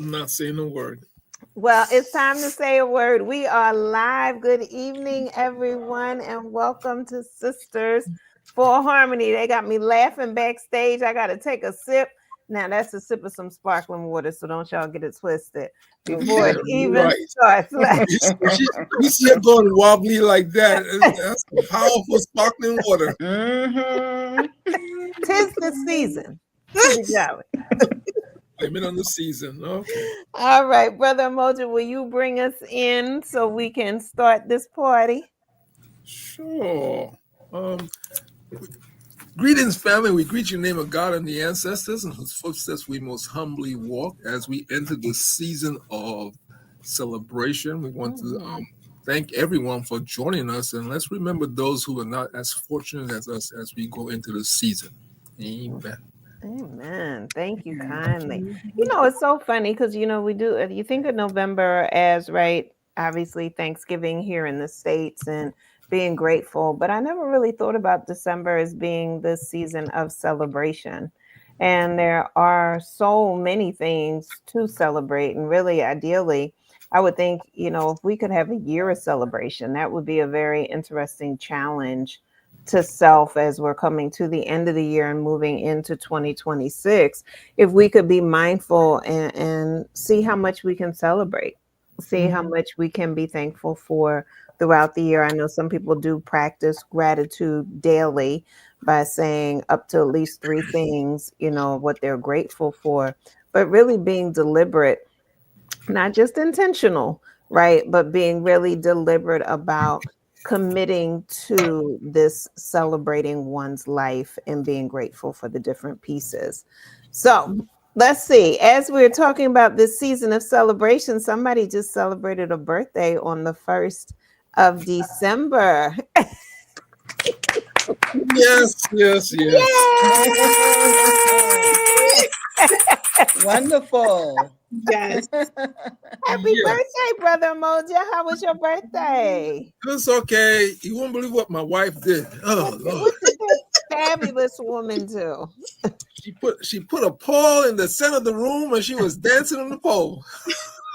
I'm not saying a word. Well, it's time to say a word. We are live. Good evening, everyone, and welcome to Sisters for Harmony. They got me laughing backstage. I got to take a sip. Now, that's a sip of some sparkling water, so don't y'all get it twisted before it even starts. You see her going wobbly like that. That's powerful sparkling water. Tis the season to be jolly. Blame it on the season. Okay. All right, Brother Umoja, will you bring us in so we can start this party? Sure. Greetings, family. We greet you in the name of God and the ancestors, in whose footsteps we most humbly walk as we enter the season of celebration. We want to thank everyone for joining us, and let's remember those who are not as fortunate as us as we go into the season. Amen. Amen. Thank you kindly. You know, it's so funny because, we do, you think of November as, right, obviously Thanksgiving here in the States and being grateful, but I never really thought about December as being the season of celebration. And there are so many things to celebrate. And really, ideally, I would think, if we could have a year of celebration, that would be a very interesting challenge to self as we're coming to the end of the year and moving into 2026. If we could be mindful and see how much we can celebrate, see how much we can be thankful for throughout the year. I know some people do practice gratitude daily by saying up to at least 3 things, what they're grateful for, but really being deliberate, not just intentional, right? But being really deliberate about committing to this celebrating one's life and being grateful for the different pieces. So let's see. As we're talking about this season of celebration, somebody just celebrated a birthday on the 1st of December. Yes. Wonderful. Yes. Happy birthday, Brother Umoja. How was your birthday? It's okay. You won't believe what my wife did. Oh, Lord. What did that fabulous woman do? She put a pole in the center of the room and she was dancing on the pole.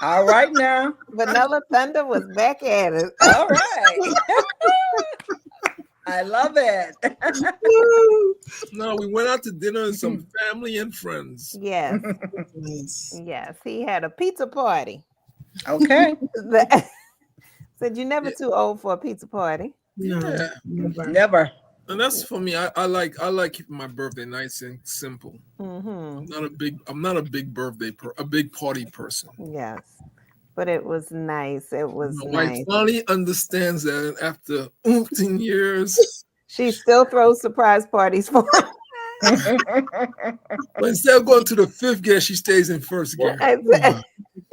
All right now. Vanilla Thunder was back at it. All right. I love it. No, we went out to dinner with some family and friends. Yes. Nice. Yes. He had a pizza party. Okay. Said you're never too old for a pizza party. Yeah. Never. And that's for me. I like keeping my birthday nice and simple. I'm not a big big party person. Yes. But it was nice. It was My nice. wife finally understands that after 15 years. She still throws surprise parties for him. But instead of going to the 5th gear, she stays in 1st gear. Oh,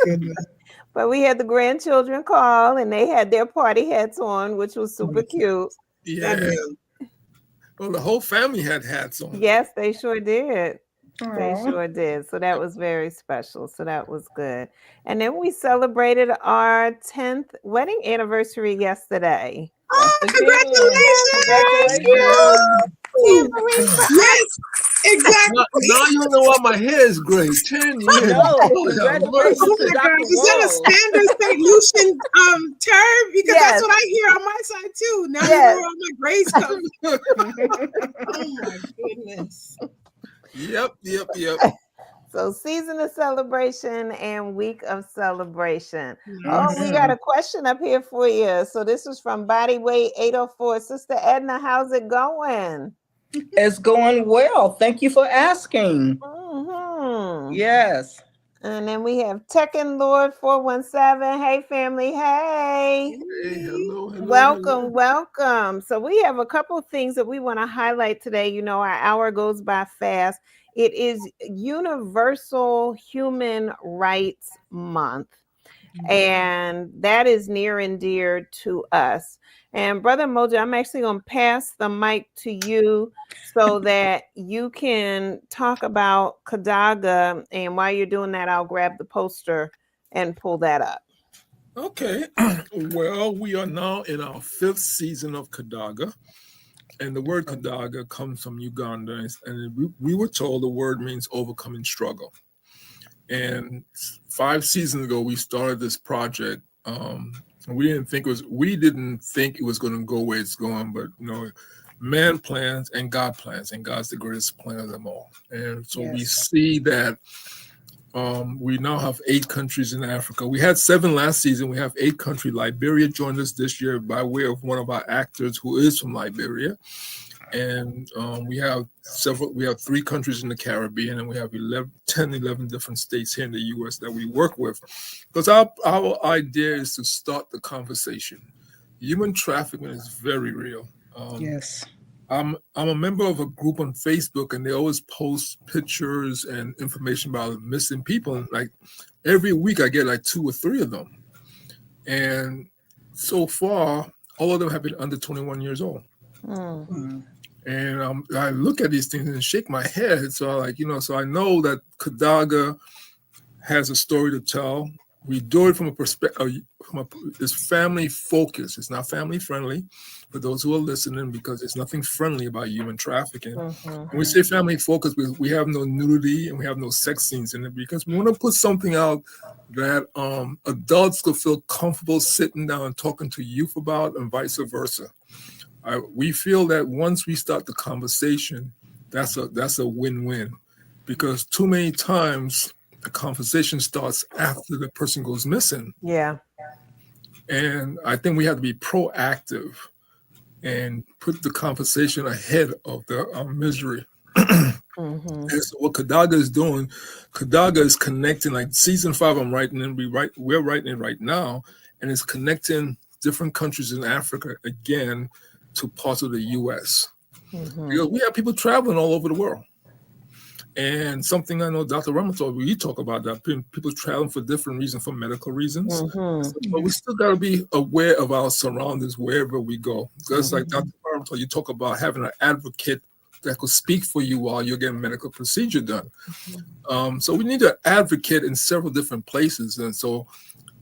goodness. But we had the grandchildren call and they had their party hats on, which was super cute. Yeah. Well, the whole family had hats on. Yes, they sure did. They sure did. So that was very special. So that was good. And then we celebrated our 10th wedding anniversary yesterday. Oh, congratulations! Yes, exactly. Now you know why my hair is gray. 10 years. No, Oh congratulations to my Dr. God. Is that a standard St. Lucian term? Because that's what I hear on my side too. Now you know where all my grays come. Oh my goodness. Yep. So season of celebration and week of celebration. Oh, we got a question up here for you. So this is from Bodyweight 804. Sister Edna, how's it going? It's going well. Thank you for asking. Yes. And then we have Tekken Lord 417. Hey, family. Hey. Hey, hello. Welcome. So we have a couple of things that we want to highlight today. Our hour goes by fast. It is Universal Human Rights Month. And that is near and dear to us. And Brother Umoja, I'm actually going to pass the mic to you so that you can talk about Kadaga. And while you're doing that, I'll grab the poster and pull that up. Okay. Well, we are now in our 5th season of Kadaga. And the word Kadaga comes from Uganda. And we were told the word means overcoming struggle. And 5 seasons ago, we started this project. We didn't think it was going to go where it's going, but man plans and God plans, and God's the greatest plan of them all. And so we see that we now have 8 countries in Africa. We had 7 last season. We have 8 countries. Liberia joined us this year by way of one of our actors who is from Liberia. And we have 3 countries in the Caribbean, and we have 11 different states here in the U.S. that we work with. Because our idea is to start the conversation. Human trafficking is very real. Yes. I'm a member of a group on Facebook, and they always post pictures and information about missing people. And like every week, I get like 2 or 3 of them. And so far, all of them have been under 21 years old. Mm-hmm. And I look at these things and shake my head. So so I know that Kadaga has a story to tell. We do it from a perspective, it's family focused. It's not family friendly for those who are listening, because there's nothing friendly about human trafficking. When we say family focused, we have no nudity and we have no sex scenes in it, because we want to put something out that adults could feel comfortable sitting down and talking to youth about, and vice versa. We feel that once we start the conversation, that's a win-win, because too many times the conversation starts after the person goes missing. Yeah. And I think we have to be proactive and put the conversation ahead of the misery. And so what Kadaga is doing, Kadaga is connecting, like season 5 I'm writing, and we're writing it right now, and it's connecting different countries in Africa again to parts of the U.S. Because we have people traveling all over the world. And something I know Dr. Ramontal, we talk about that, people traveling for different reasons, for medical reasons. But we still got to be aware of our surroundings wherever we go. Just like Dr. Ramontal, you talk about having an advocate that could speak for you while you're getting medical procedure done. So we need an advocate in several different places. And so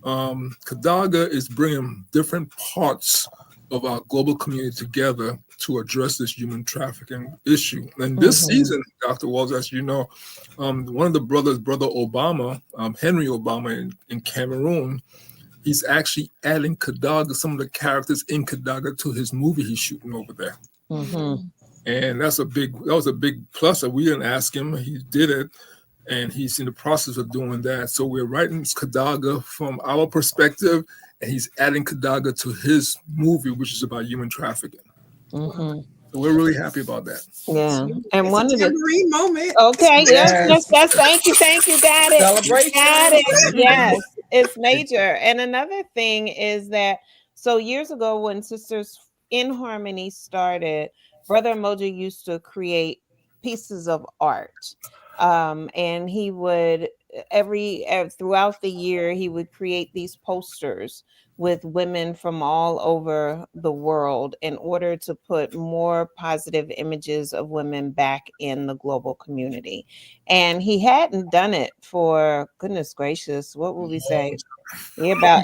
Kadaga is bringing different parts of our global community together to address this human trafficking issue. And this season, Dr. Walls, as you know, one of the brothers, Brother Obama, Henry Obama in Cameroon, he's actually adding Kadaga, some of the characters in Kadaga, to his movie he's shooting over there. And that was a big plus that we didn't ask him. He did it, and he's in the process of doing that. So we're writing Kadaga from our perspective, and he's adding Kadaga to his movie, which is about human trafficking. So we're really happy about that. Yeah. And it's one a of the tambourine moment. Okay, yes, thank you, got it. Celebration. Got it. Yes, it's major. And another thing is that, so years ago when Sisters in Harmony started, Brother Umoja used to create pieces of art. And he would throughout the year, he would create these posters with women from all over the world in order to put more positive images of women back in the global community. And he hadn't done it for, goodness gracious, what would we say? Yeah,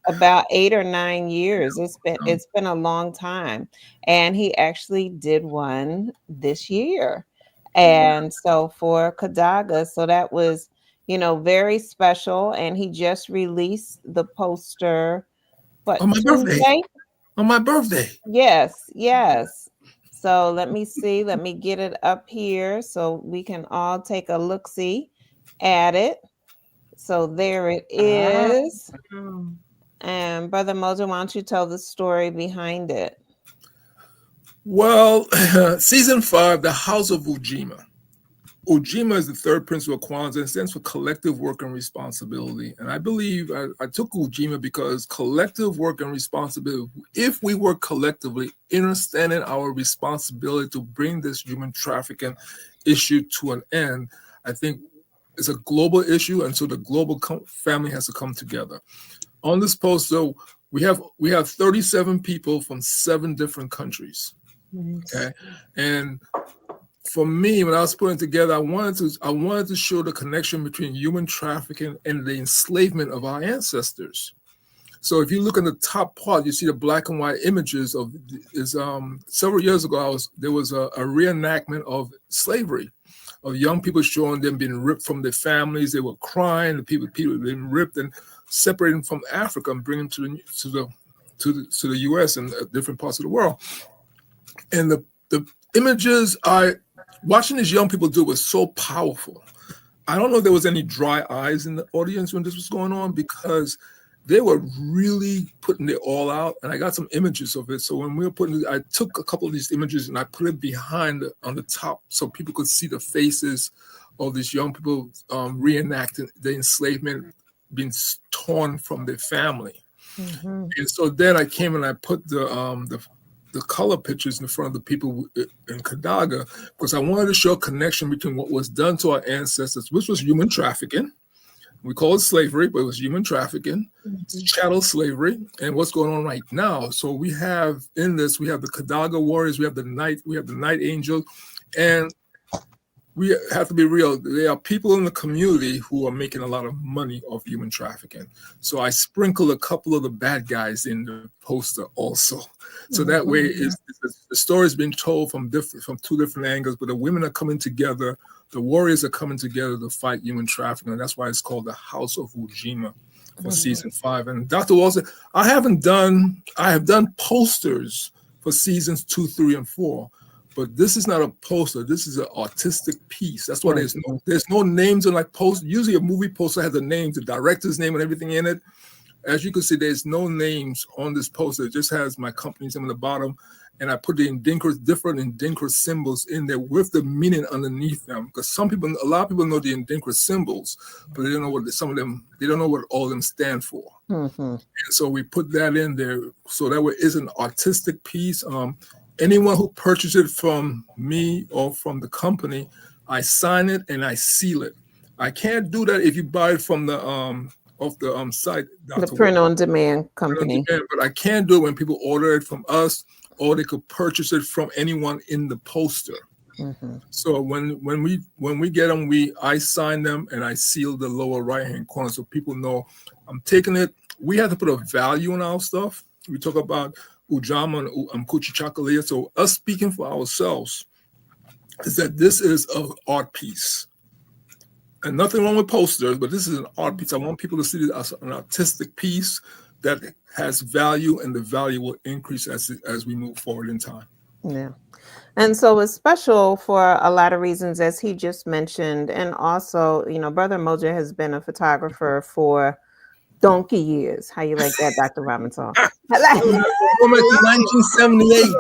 about 8 or 9 years. It's been a long time. And he actually did one this year. And so for Kadaga, so that was, very special. And he just released the poster, on my birthday. On my birthday. Yes. So let me see. Let me get it up here so we can all take a look-see at it. So there it is. And Brother Umoja, why don't you tell the story behind it? Well, season 5, The House of Ujima. Ujima is the third principle of Kwanzaa. It stands for collective work and responsibility. And I believe I took Ujima because collective work and responsibility, if we work collectively, understanding our responsibility to bring this human trafficking issue to an end, I think it's a global issue. And so the global family has to come together. On this poster, we have 37 people from 7 different countries. Okay. And for me, when I was putting it together, I wanted to show the connection between human trafficking and the enslavement of our ancestors. So if you look at the top part, you see the black and white images of several years ago, there was a reenactment of slavery. of young people showing them being ripped from their families. They were crying. The people being ripped and separated from Africa and bringing them to the U.S. and different parts of the world. And the images watching these young people do was so powerful. I don't know if there was any dry eyes in the audience when this was going on, because they were really putting it all out. And I got some images of it. So when we were I took a couple of these images and I put it behind on the top so people could see the faces of these young people reenacting the enslavement, being torn from their family. Mm-hmm. And so then I came and I put the color pictures in front of the people in Kadaga, because I wanted to show a connection between what was done to our ancestors, which was human trafficking. We call it slavery, but it was human trafficking, chattel slavery, and what's going on right now. So we have in this, we have the Kadaga warriors, we have the night angels, and we have to be real. There are people in the community who are making a lot of money off human trafficking. So I sprinkle a couple of the bad guys in the poster also. So that way, the story is being told from two different angles, but the women are coming together. The warriors are coming together to fight human trafficking. And that's why it's called the House of Ujima for season 5. And Dr. Walter, I have done posters for seasons 2, 3, and 4. But this is not a poster. This is an artistic piece. That's why there's no names on like poster. Usually a movie poster has the names, the director's name and everything in it. As you can see, there's no names on this poster. It just has my company's name on the bottom. And I put the different Ndinkra symbols in there with the meaning underneath them. Because a lot of people know the Ndinkra symbols, but they don't know they don't know what all of them stand for. Mm-hmm. And so we put that in there. So that way it's an artistic piece. Anyone who purchases it from me or from the company, I sign it and I seal it. I can't do that if you buy it from the site. The print-on-demand company. But I can do it when people order it from us, or they could purchase it from anyone in the poster. Mm-hmm. So when we get them, I sign them and I seal the lower right-hand corner so people know I'm taking it. We have to put a value on our stuff. We talk about Ujama and Kuchi Chakalia. So us speaking for ourselves is that this is an art piece. And nothing wrong with posters, but this is an art piece. I want people to see it as an artistic piece that has value, and the value will increase as we move forward in time. Yeah. And so it's special for a lot of reasons, as he just mentioned. And also, Brother Umoja has been a photographer for donkey years. How you like that, Dr. Ramontal? 1978.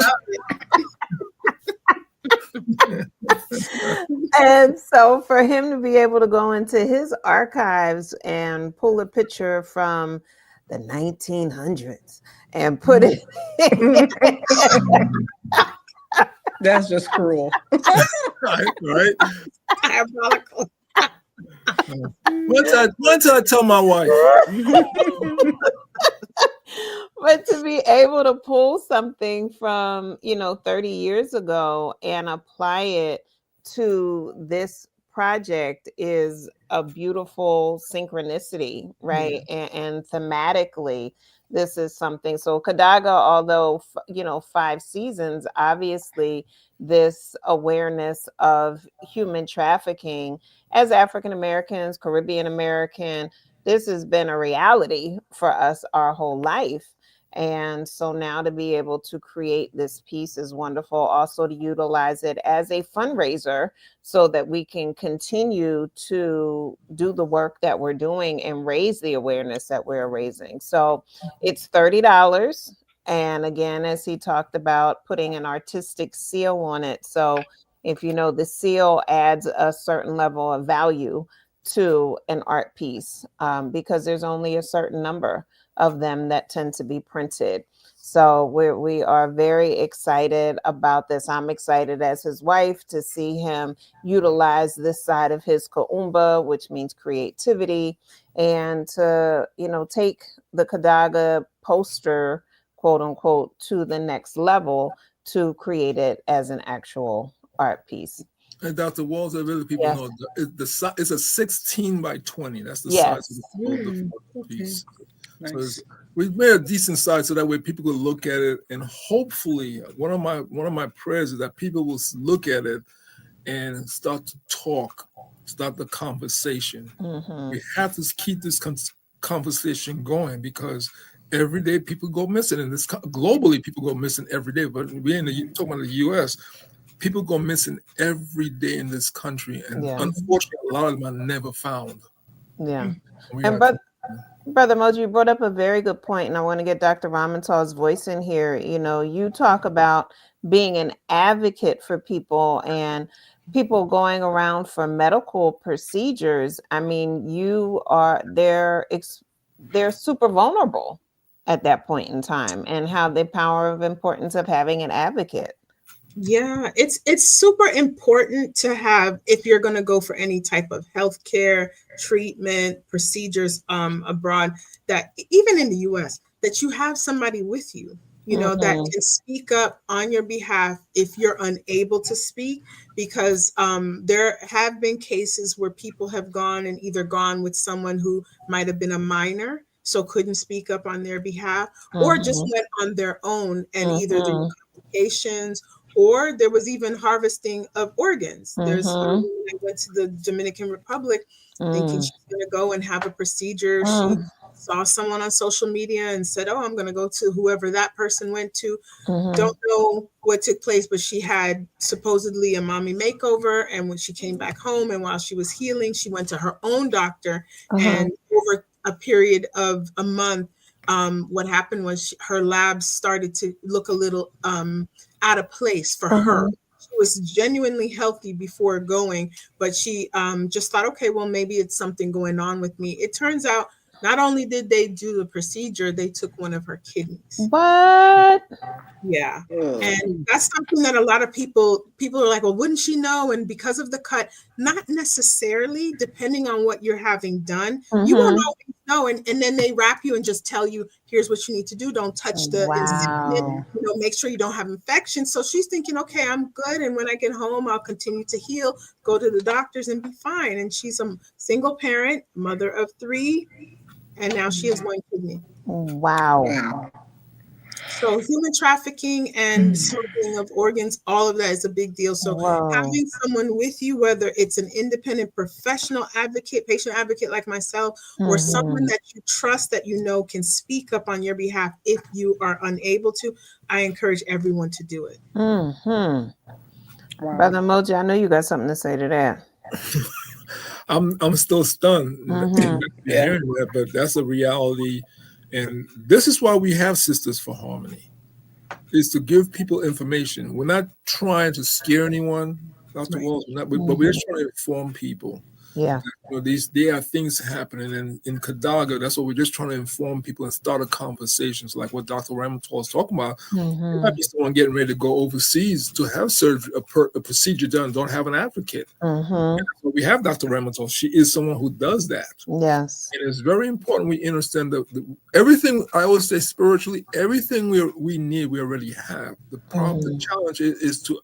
And so for him to be able to go into his archives and pull a picture from the 1900s and put it that's just cruel. right. Diabolical. Once I tell my wife. But to be able to pull something from 30 years ago and apply it to this project is a beautiful synchronicity, right? And thematically, this is something. So Kadaga, although 5 seasons, obviously this awareness of human trafficking as African Americans, Caribbean American, this has been a reality for us our whole life. And so now to be able to create this piece is wonderful. Also to utilize it as a fundraiser so that we can continue to do the work that we're doing and raise the awareness that we're raising. So it's $30. And again, as he talked about, putting an artistic seal on it. So if the seal adds a certain level of value to an art piece, because there's only a certain number of them that tend to be printed. So we are very excited about this. I'm excited as his wife to see him utilize this side of his Kaumba, which means creativity, and to, take the Kadaga poster, quote unquote, to the next level to create it as an actual art piece. And Dr. Walter, really people know it's a 16 by 20. That's the size of the piece. Nice. So we've made a decent size so that way people will look at it, and hopefully one of my prayers is that people will look at it and start to talk, start the conversation. We have to keep this conversation going because every day people go missing, and globally people go missing every day. But we're talking about the U.S. People go missing every day in this country, and unfortunately, a lot of them are never found. Yeah, Brother Moji, you brought up a very good point, and I want to get Dr. Ramontal's voice in here. You talk about being an advocate for people and people going around for medical procedures. I mean, they're super vulnerable at that point in time, and how the power of importance of having an advocate. Yeah, it's super important to have, if you're going to go for any type of healthcare treatment procedures abroad, that even in the US, that you have somebody with you, that can speak up on your behalf if you're unable to speak, because there have been cases where people have gone with someone who might have been a minor, so couldn't speak up on their behalf, or just went on their own, and either there were complications, or there was even harvesting of organs. There's a woman that went to the Dominican Republic thinking she's going to go and have a procedure. She saw someone on social media and said, "Oh, I'm going to go to whoever that person went to." Don't know what took place, but she had supposedly a mommy makeover. And when she came back home and while she was healing, she went to her own doctor. And over a period of a month, what happened was her labs started to look a little out of place for her. She was genuinely healthy before going, but she just thought, okay, well, maybe it's something going on with me. It turns out not only did they do the procedure, they took one of her kidneys. What? Yeah. And that's something that a lot of people are like, well, wouldn't she know? And because of the cut, not necessarily, depending on what you're having done, you won't always know. And then they wrap you and just tell you, here's what you need to do. Don't touch the incipient, make sure you don't have infection. So she's thinking, okay, I'm good. And when I get home, I'll continue to heal, go to the doctors and be fine. And she's a single parent, mother of 3, and now she has 1 kidney. Wow. So human trafficking and smuggling of organs, all of that is a big deal. So having someone with you, whether it's an independent professional advocate, patient advocate like myself, or someone that you trust that can speak up on your behalf if you are unable to, I encourage everyone to do it. Brother Moji, I know you got something to say to that. I'm still stunned hearing that, but that's a reality. And this is why we have Sisters for Harmony, is to give people information. We're not trying to scare anyone, Dr. Walls, but we're trying to inform people. Yeah. There are things happening in Kadaga. That's what we're just trying to inform people and start a conversations like what Dr. Ramontal is talking about. There might be someone getting ready to go overseas to have surgery, a procedure done, don't have an advocate. So we have Dr. Ramontal. She is someone who does that. Yes. And it's very important we understand that everything, I always say spiritually, everything we need, we already have. The problem, the challenge is to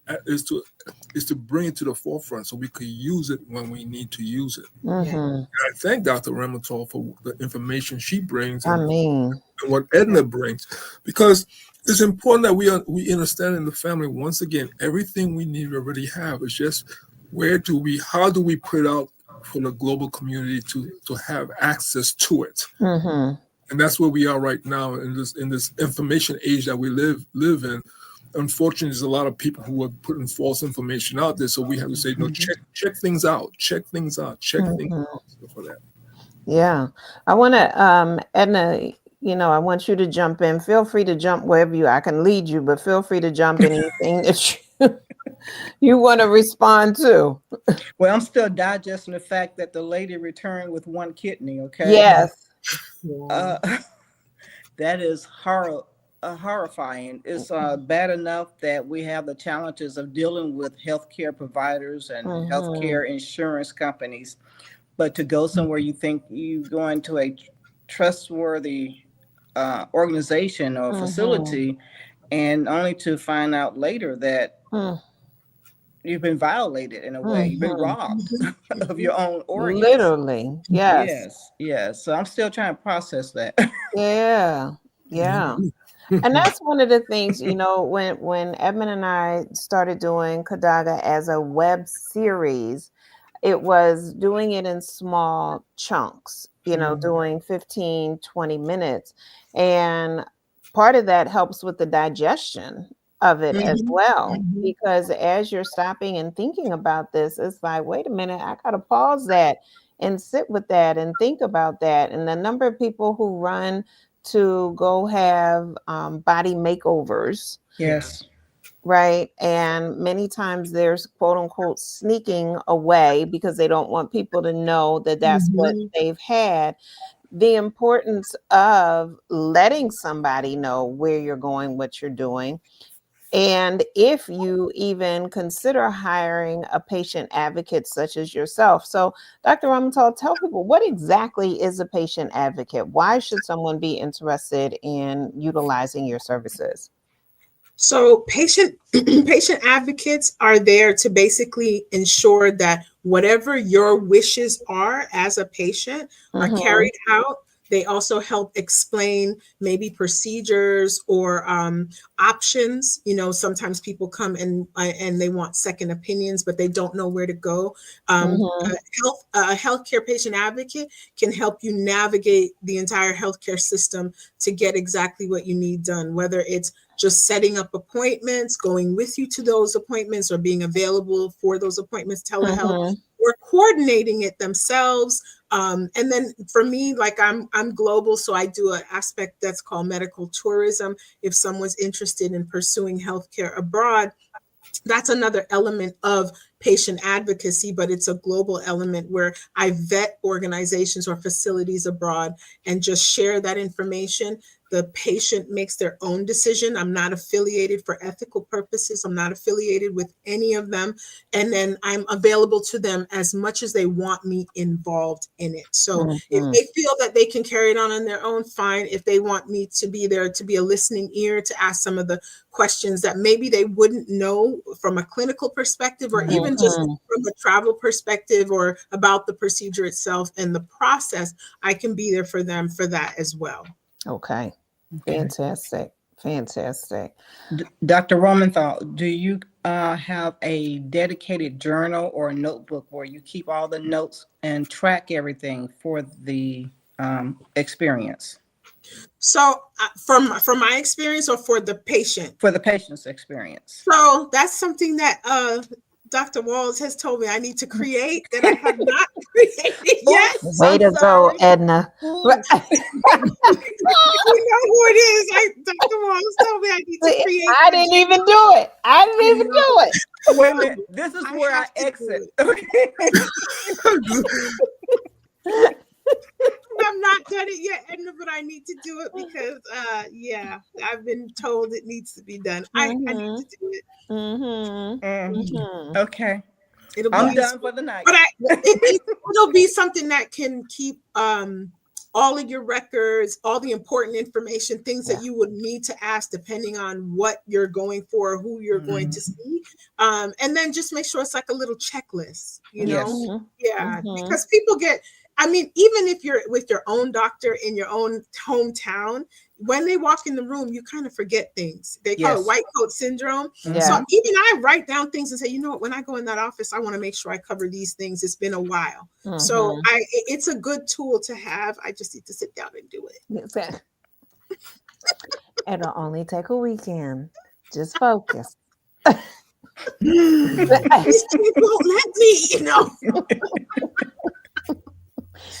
bring it to the forefront so we could use it when we need to use it. And I thank Dr. Ramontal for the information she brings and what Edna brings, because it's important that we understand in the family, once again, everything we need we already have. It's just how do we put it out for the global community to have access to it? And that's where we are right now in this information age that we live in. Unfortunately, there's a lot of people who are putting false information out there. So we have to say, no, check things out for that. Yeah. I want to, Edna, I want you to jump in. Feel free to jump wherever I can lead you, but feel free to jump in anything that you want to respond to. Well, I'm still digesting the fact that the lady returned with 1 kidney, okay? Yes. That is horrifying. It's bad enough that we have the challenges of dealing with healthcare providers and healthcare insurance companies, but to go somewhere you think you go into a trustworthy organization or facility, and only to find out later that you've been violated in a way. You've been robbed of your own organs. Literally. Yes. Yes. So I'm still trying to process that. Yeah. Yeah. And that's one of the things, when Edmund and I started doing Kadaga as a web series, it was doing it in small chunks, doing 15, 20 minutes. And part of that helps with the digestion of it as well. Because as you're stopping and thinking about this, it's like, wait a minute, I got to pause that and sit with that and think about that. And the number of people who run to go have body makeovers. Yes. Right. And many times there's quote unquote sneaking away because they don't want people to know that that's what they've had. The importance of letting somebody know where you're going, what you're doing. And if you even consider hiring a patient advocate such as yourself. So, Dr. Ramontal, tell people, what exactly is a patient advocate? Why should someone be interested in utilizing your services? So patient advocates are there to basically ensure that whatever your wishes are as a patient are carried out. They also help explain maybe procedures or options. Sometimes people come and they want second opinions, but they don't know where to go. A healthcare patient advocate can help you navigate the entire healthcare system to get exactly what you need done, whether it's just setting up appointments, going with you to those appointments, or being available for those appointments, telehealth, or coordinating it themselves. And then for me, like I'm global, so I do an aspect that's called medical tourism. If someone's interested in pursuing healthcare abroad, that's another element of patient advocacy, but it's a global element where I vet organizations or facilities abroad and just share that information. The patient makes their own decision. I'm not affiliated for ethical purposes. I'm not affiliated with any of them. And then I'm available to them as much as they want me involved in it. So if they feel that they can carry it on their own, fine. If they want me to be there to be a listening ear, to ask some of the questions that maybe they wouldn't know from a clinical perspective, or even just from a travel perspective, or about the procedure itself and the process, I can be there for them for that as well. Okay. Fantastic. Dr. Ramontal, do you have a dedicated journal or notebook where you keep all the notes and track everything for the experience? So from my experience, or for the patient? For the patient's experience. So that's something that Dr. Walls has told me I need to create, that I have not created yet. Way to go, Edna. You know who it is. Dr. Walls told me I need to create. I didn't even do it. Wait a minute. This is where I exit. Okay. I've not done it yet, Edna, but I need to do it because, I've been told it needs to be done. I need to do it. Okay. I'm done for the night. But it'll be something that can keep all of your records, all the important information, things that you would need to ask depending on what you're going for, who you're going to see. And then just make sure it's like a little checklist, because people even if you're with your own doctor in your own hometown, when they walk in the room, you kind of forget things. They call it white coat syndrome. Yeah. So even I write down things and say, you know what, when I go in that office, I want to make sure I cover these things. It's been a while. So it's a good tool to have. I just need to sit down and do it. It'll only take a weekend. Just focus. It won't let me,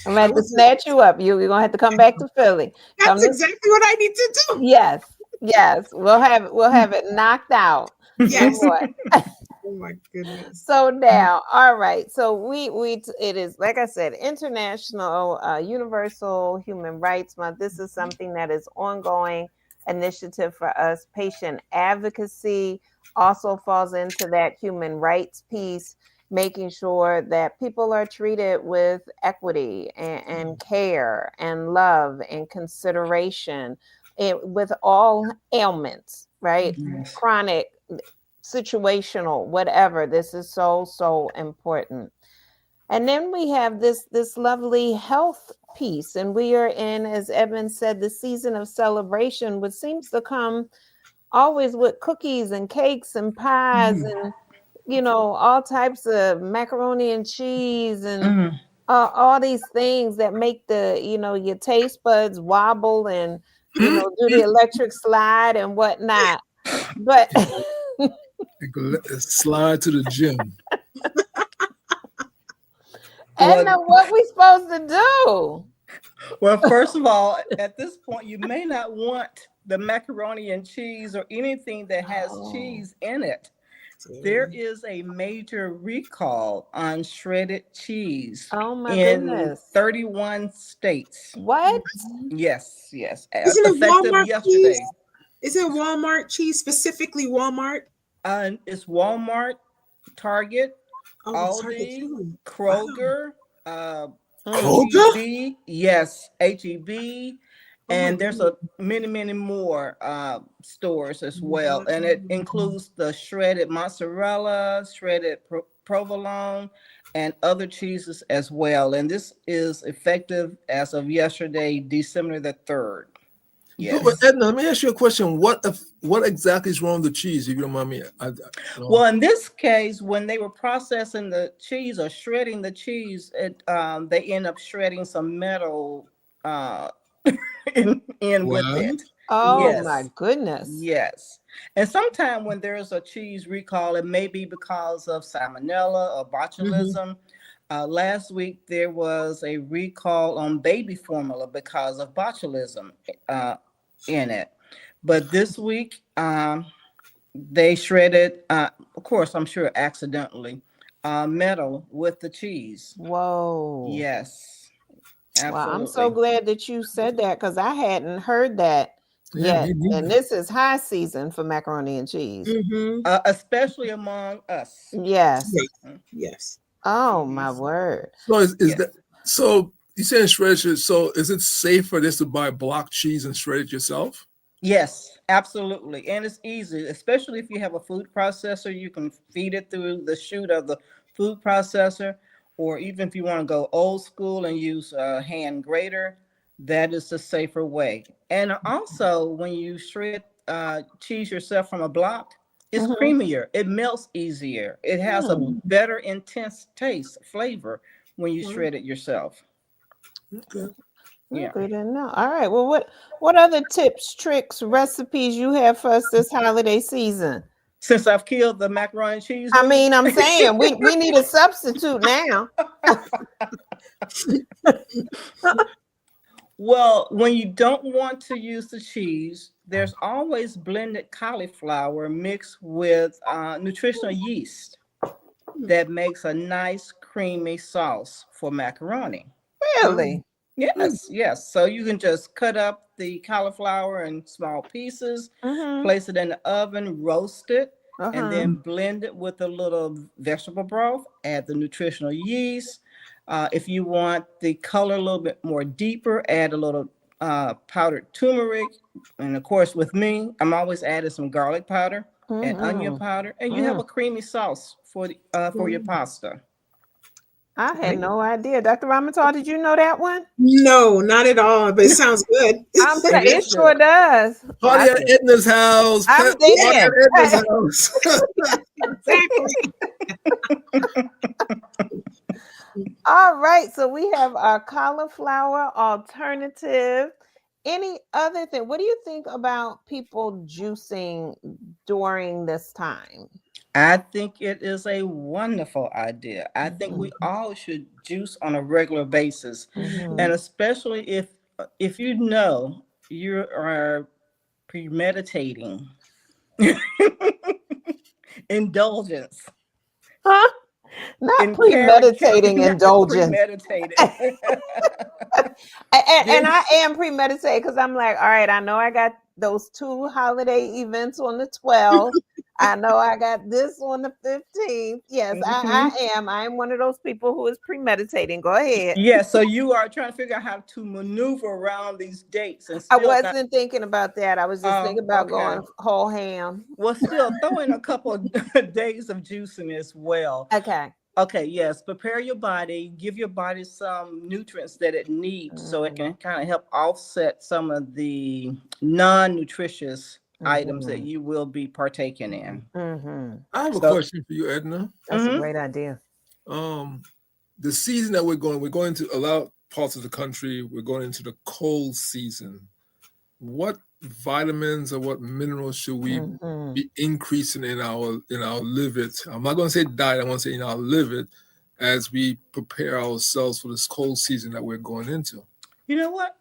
I'm going to have to snatch you up. You're going to have to come back to Philly. That's exactly what I need to do. Yes. We'll have it knocked out. Yes. Oh my goodness. So now, all right. So it is, like I said, International Universal Human Rights Month. This is something that is ongoing initiative for us. Patient advocacy also falls into that human rights piece, making sure that people are treated with equity and care and love and consideration with all ailments, right? Yes. Chronic, situational, whatever. This is so important. And then we have this lovely health peace. And we are in, as Edmund said, the season of celebration, which seems to come always with cookies and cakes and pies and, all types of macaroni and cheese and all these things that make your taste buds wobble and, do the electric slide and whatnot. But slide to the gym. Edna, what we supposed to do? Well, first of all, at this point, you may not want the macaroni and cheese or anything that has cheese in it. There is a major recall on shredded cheese in goodness. 31 states. What? Yes. Isn't it Walmart yesterday? Cheese? Isn't Walmart cheese, specifically Walmart? It's Walmart, Target, Aldi, Kroger, HEB, yes, HEB, and there's many more stores as well, and it includes the shredded mozzarella, shredded provolone, and other cheeses as well. And this is effective as of yesterday, December the 3rd. Yes. But Edna, let me ask you a question. What exactly is wrong with the cheese, if you don't mind me? Well, in this case, when they were processing the cheese or shredding the cheese, they end up shredding some metal in with it. Oh my goodness. Yes. And sometimes when there's a cheese recall, it may be because of salmonella or botulism. Last week, there was a recall on baby formula because of botulism in it. But this week, they shredded, of course, I'm sure accidentally, metal with the cheese. Whoa. Yes. Absolutely. Well, I'm so glad that you said that because I hadn't heard that yet. And this is high season for macaroni and cheese. Especially among us. Yes. Yes. Oh my word. So is that so? You saying shredded? So is it safe for this to buy block cheese and shred it yourself? Yes, absolutely, and it's easy, especially if you have a food processor. You can feed it through the chute of the food processor, or even if you want to go old school and use a hand grater, that is the safer way. And also, when you shred cheese yourself from a block, it's creamier. It melts easier. It has a better intense taste, flavor when you shred it yourself. Okay. Yeah. Good to know. All right. Well, what other tips, tricks, recipes you have for us this holiday season? Since I've killed the macaroni and cheese. I mean, I'm saying we need a substitute now. Well, when you don't want to use the cheese, there's always blended cauliflower mixed with nutritional yeast that makes a nice creamy sauce for macaroni. Really? Yes. So you can just cut up the cauliflower in small pieces, place it in the oven, roast it, and then blend it with a little vegetable broth, add the nutritional yeast. If you want the color a little bit more deeper, add a little powdered turmeric. And of course, with me, I'm always adding some garlic powder and onion powder, and you have a creamy sauce for your pasta. I had no idea. Dr. Ramontal, did you know that one? No, not at all, but it sounds good. It sure does. Party at Edna's house. I'm thinking. Edna's house. Exactly. All right. So we have our cauliflower alternative. Any other thing? What do you think about people juicing during this time? I think it is a wonderful idea. I think we all should juice on a regular basis, and especially if you know you are premeditating indulgence. Huh? Not premeditating indulgence. Premeditating. and I am premeditating because I'm like, all right, I know I got those 2 holiday events on the 12th. I know I got this on the 15th. Yes, I am. I'm one of those people who is premeditating. Go ahead. Yeah, so you are trying to figure out how to maneuver around these dates. And I wasn't thinking about that. I was just thinking about going whole ham. Well, still throw in a couple of days of juicing as well. Okay. Okay, yes. Prepare your body, give your body some nutrients that it needs so it can kind of help offset some of the non-nutritious items that you will be partaking in. I have a So, question for you, Edna. That's a mhm. great idea. The season that we're going to a lot of parts of the country, we're going into the cold season. What vitamins or what minerals should we be increasing in our livid? I'm not going to say diet. I want to say in our livid as we prepare ourselves for this cold season that we're going into. You know what?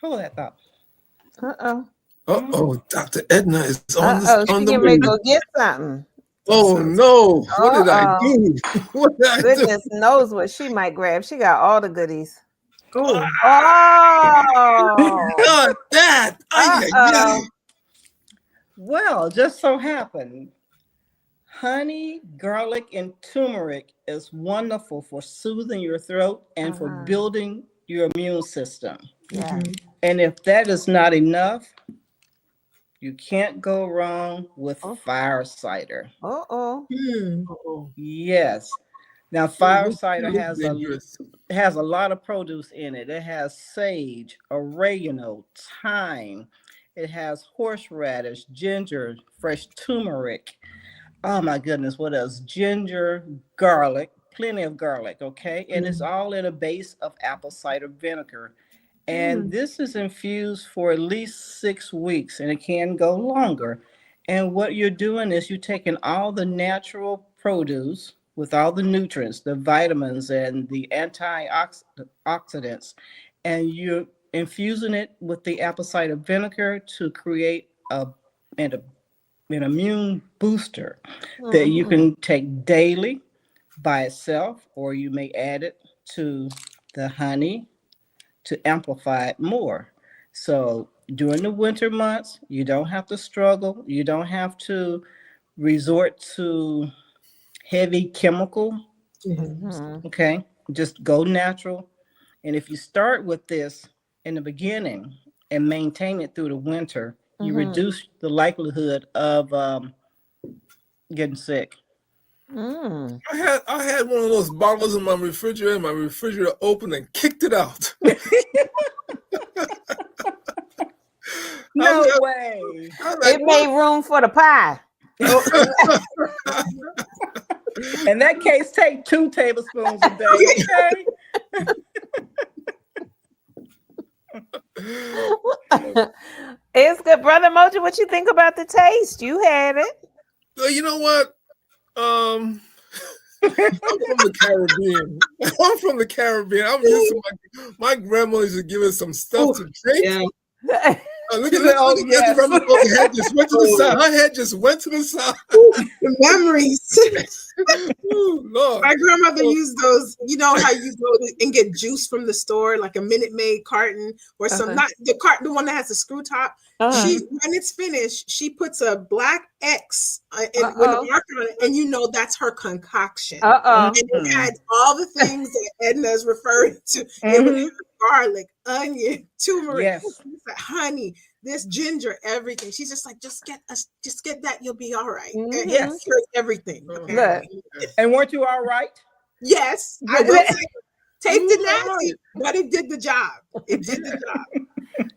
Hold that thought. Oh, Dr. Edna is on She the can make way. go get something. Oh no! What did I do? What did I do? Goodness knows what she might grab. She got all the goodies. Oh, Oh, God, that! Well, just so happened, honey, garlic, and turmeric is wonderful for soothing your throat and for building your immune system. yeah. And if that is not enough, you can't go wrong with fire cider. Yes. Now, fire cider has a lot of produce in it. It has sage, oregano, thyme. It has horseradish, ginger, fresh turmeric. Oh my goodness, what else? Ginger, garlic, plenty of garlic, okay? And it's all in a base of apple cider vinegar. And this is infused for at least 6 weeks, and it can go longer. And what you're doing is you're taking all the natural produce with all the nutrients, the vitamins, and the antioxidants, and you're infusing it with the apple cider vinegar to create an immune booster that you can take daily by itself, or you may add it to the honey to amplify it more. So during the winter months, you don't have to struggle. You don't have to resort to heavy chemical. Okay, just go natural. And if you start with this in the beginning and maintain it through the winter, you reduce the likelihood of getting sick. I had one of those bottles in my refrigerator. My refrigerator opened and kicked it out. No way. It made room for the pie. In that case, take 2 tablespoons a day, okay? It's good, Brother Moja. What you think about the taste? You had it. You know what? I'm from the Caribbean. I'm used to my grandma used to give us some stuff to drink. yeah. Look at that. Her head just went to the side. Her head just went to the side. The memories. Ooh, Lord. My grandmother used those. You know how you go and get juice from the store, like a Minute Maid carton or some, not the carton, the one that has the screw top. She, when it's finished, she puts a black X with a marker on it, and you know that's her concoction. And it had all the things that Edna is referring to. It would have garlic, onion, turmeric, honey, this ginger, everything. She's just like, just get that, you'll be all right. And yes, everything. And weren't you all right? Yes, I will say, tasted nasty, but it did the job. It did the job.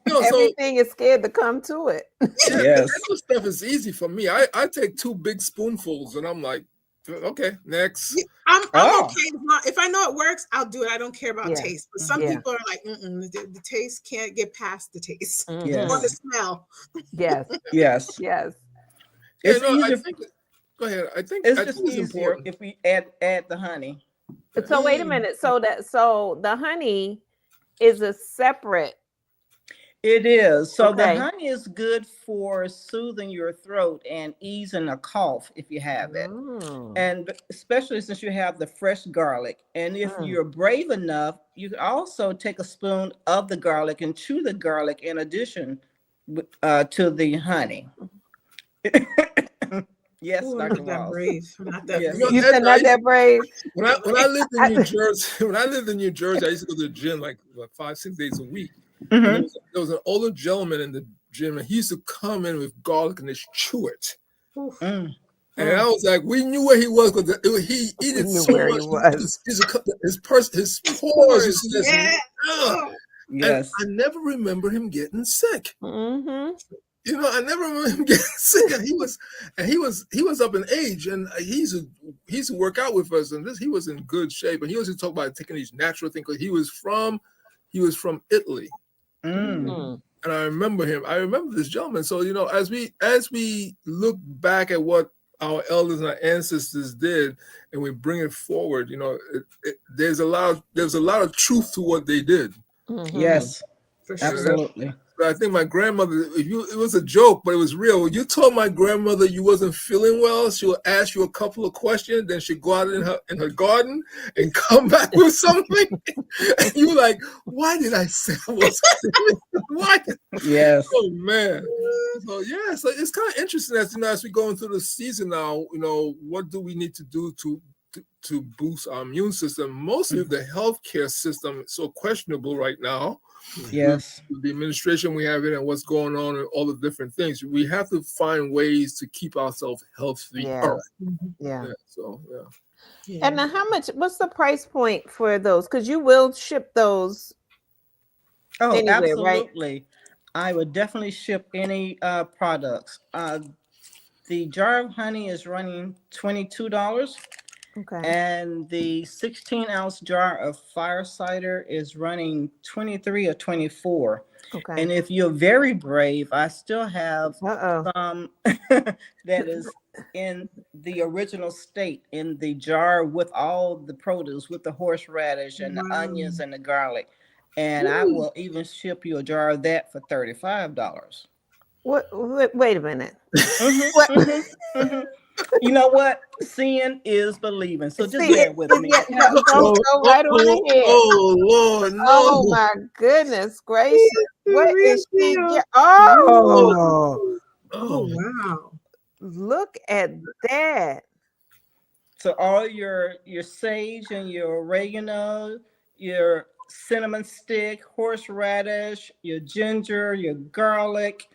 Everything is scared to come to it. Yes, that stuff is easy for me. I take 2 big spoonfuls, and I'm like, okay, next. I'm okay. If I know it works, I'll do it. I don't care about taste. But some people are like, the taste can't get past the taste or the smell. Yes. Yes. Yes. It's go ahead. I think it's just easier if we add the honey. So wait a minute. So the honey is a separate. It is. So the honey is good for soothing your throat and easing a cough if you have it. And especially since you have the fresh garlic. And if you're brave enough, you can also take a spoon of the garlic and chew the garlic in addition to the honey. Yes, Ooh, Dr. I'm not that Walls. brave. I'm not that Yes. brave. You said not that brave. When I lived in New Jersey, I used to go to the gym like 5-6 days a week. There was an older gentleman in the gym, and he used to come in with garlic and just chew it. And I was like, we knew where he was because he did knew so where he much. was. His pores, you see this. Yeah. And I never remember him getting sick. Mm-hmm. You know, I never remember him getting sick. And he was up in age, and he used to work out with us, and he was in good shape. And he used to talk about taking these natural things because he was from Italy. Mm. And I remember him. I remember this gentleman. So, you know, as we look back at what our elders and our ancestors did, and we bring it forward, you know, there's a lot of truth to what they did. Mm-hmm. Yes, For sure. absolutely. But I think my grandmother, it was a joke, but it was real. When you told my grandmother you wasn't feeling well, she'll ask you a couple of questions, then she'll go out in her garden and come back with something. And you're like, why did I say I wasn't feeling well? Why? Yes. Oh man. So yeah, so it's kind of interesting as we go into the season now, you know, what do we need to do to boost our immune system? Mostly the healthcare system is so questionable right now. Yes. With the administration we have in and what's going on and all the different things. We have to find ways to keep ourselves healthy. Yeah. Yeah. So yeah. And now what's the price point for those? Because you will ship those. Oh, anywhere, absolutely. right? I would definitely ship any products. The jar of honey is running $22. Okay. And the 16-ounce jar of fire cider is running 23 or 24. Okay. And if you're very brave, I still have some that is in the original state in the jar with all the produce, with the horseradish and the onions and the garlic. And I will even ship you a jar of that for $35. What? Wait a minute. You know what? Seeing is believing. So just bear with me. Go right on ahead. Oh Lord, no. Oh my goodness gracious. What is she? Oh, wow. Look at that. So all your sage and your oregano, your cinnamon stick, horseradish, your ginger, your garlic.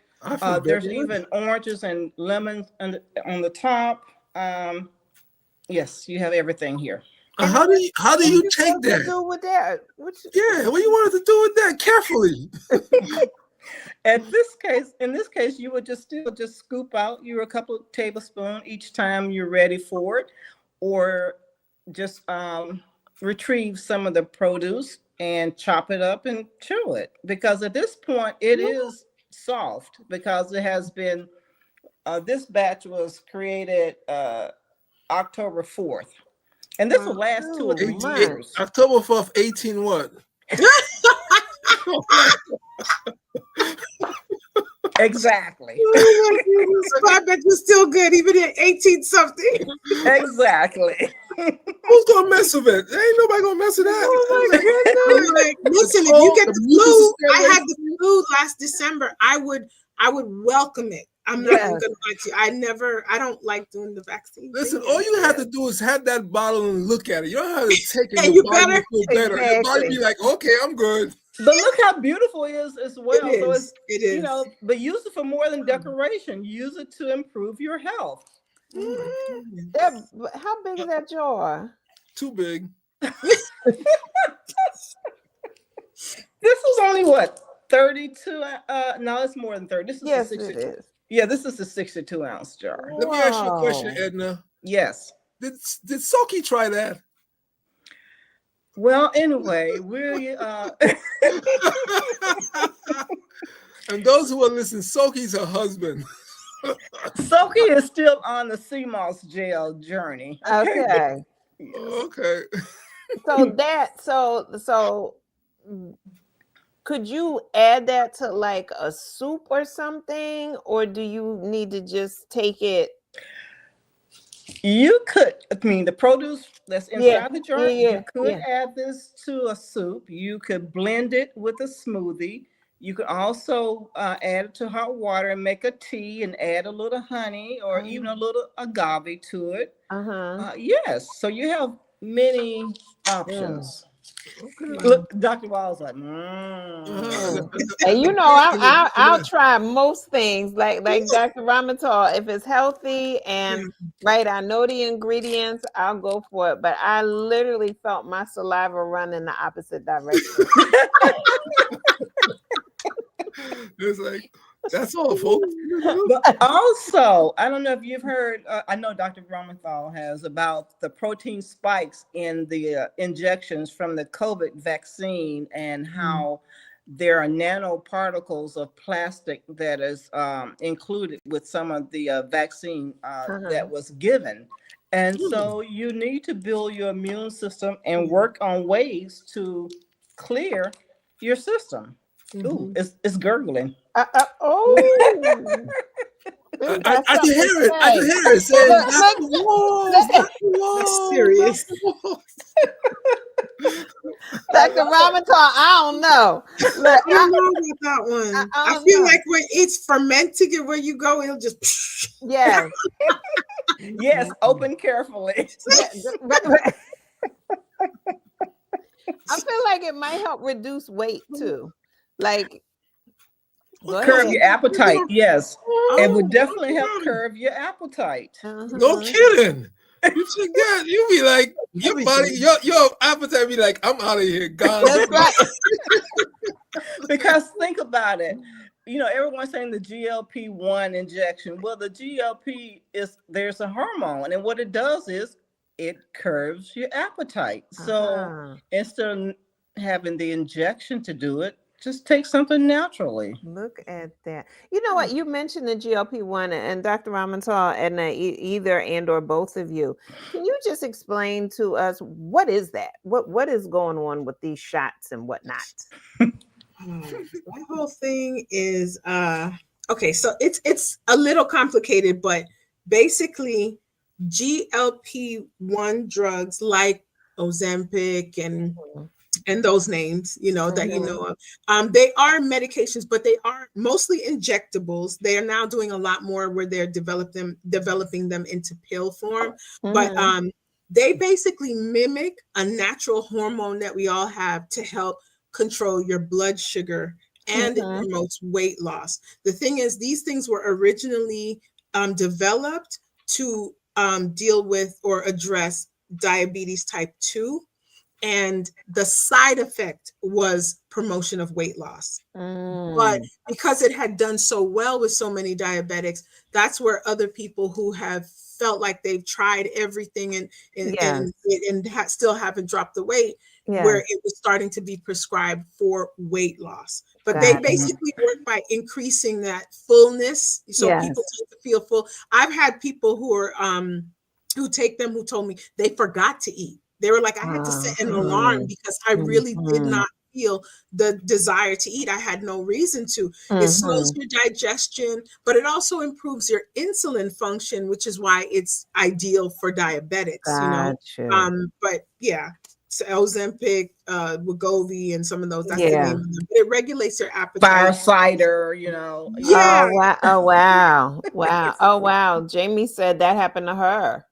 There's even oranges and lemons on the top. Yes, you have everything here. How do you take that? Do with that? What you wanted to do with that? Carefully. In this case, you would just scoop out a couple of tablespoons each time you're ready for it, or just retrieve some of the produce and chop it up and chew it. Because at this point, it is soft because it has been. This batch was created October 4th, and this will last 2 or 3 years. October 4th, 18 what? Exactly. I bet you're still good, even at 18 something. Exactly. Who's gonna mess with it? Ain't nobody gonna mess with that. Oh my goodness! Like, listen, if you get the flu, I had the flu last December. I would welcome it. I'm not even gonna lie to you. I don't like doing the vaccine. Listen, all you have to do is have that bottle and look at it. You don't have to take it. And your body will feel better. Exactly. Your body be like, okay, I'm good. But look how beautiful it is as well. It is. You know, but use it for more than decoration. Use it to improve your health. How big is that jar? Too big. This was only what, 32? No, it's more than 30. This is Yes, 62. it is. Yeah, this is the 62-ounce jar. Let me ask you a question, Edna. Yes. Did Soki try that? Well, anyway, we and those who are listening, Soki's her husband. Soki is still on the sea moss gel journey. Okay. Okay. So could you add that to like a soup or something, or do you need to just take it? You could, the produce that's inside the jar, you could add this to a soup. You could blend it with a smoothie. You could also add it to hot water and make a tea and add a little honey or even a little agave to it. Yes, so you have many options. Okay. Look, Dr. Wall's like, And you know, I'll try most things like Dr. Ramontal. If it's healthy and right, I know the ingredients, I'll go for it. But I literally felt my saliva run in the opposite direction. It's like, that's all, folks. But also, I don't know if you've heard, I know Dr. Ramontal has, about the protein spikes in the injections from the COVID vaccine and how there are nanoparticles of plastic that is included with some of the vaccine that was given. And so you need to build your immune system and work on ways to clear your system. Ooh, it's gurgling. I can hear it. I can hear it. Saying, that's the walls. That's the walls. That's serious. Dr. Ramontal, I don't know. Look, I don't know about that one. I feel like when it's fermented, where you go, it'll just. Yes. Yes, open carefully. I feel like it might help reduce weight too. Like, curb your appetite. Yes, it would definitely help curb your appetite. No kidding. You forget. You be like, your body, your appetite be like, I'm out of here, God. That's right. Because think about it. You know, everyone's saying the GLP-1 injection. Well, the GLP there's a hormone, and what it does is it curbs your appetite. So instead of having the injection to do it, just take something naturally. Look at that. You know what? You mentioned the GLP-1 and Dr. Ramontal, Edna, either and or both of you. Can you just explain to us what is that? What is going on with these shots and whatnot? That whole thing is okay. So it's a little complicated, but basically GLP-1 drugs like Ozempic and those names, you know, that you know of. They are medications, but they are mostly injectables. They are now doing a lot more where they're developing them into pill form. But they basically mimic a natural hormone that we all have to help control your blood sugar, and it promotes weight loss. The thing is, these things were originally developed to deal with or address diabetes type 2. And the side effect was promotion of weight loss. But because it had done so well with so many diabetics, that's where other people who have felt like they've tried everything and still haven't dropped the weight, where it was starting to be prescribed for weight loss. But they basically work by increasing that fullness. So people tend to feel full. I've had people who are who take them who told me they forgot to eat. They were like, I had to set an alarm because I really did not feel the desire to eat. I had no reason to. It slows your digestion, but it also improves your insulin function, which is why it's ideal for diabetics, you know. But yeah, so Ozempic, Wegovy, and some of those, that's the name of them. But it regulates your appetite. Fire cider, you know. Yeah. Oh wow. Oh wow. Jamie said that happened to her.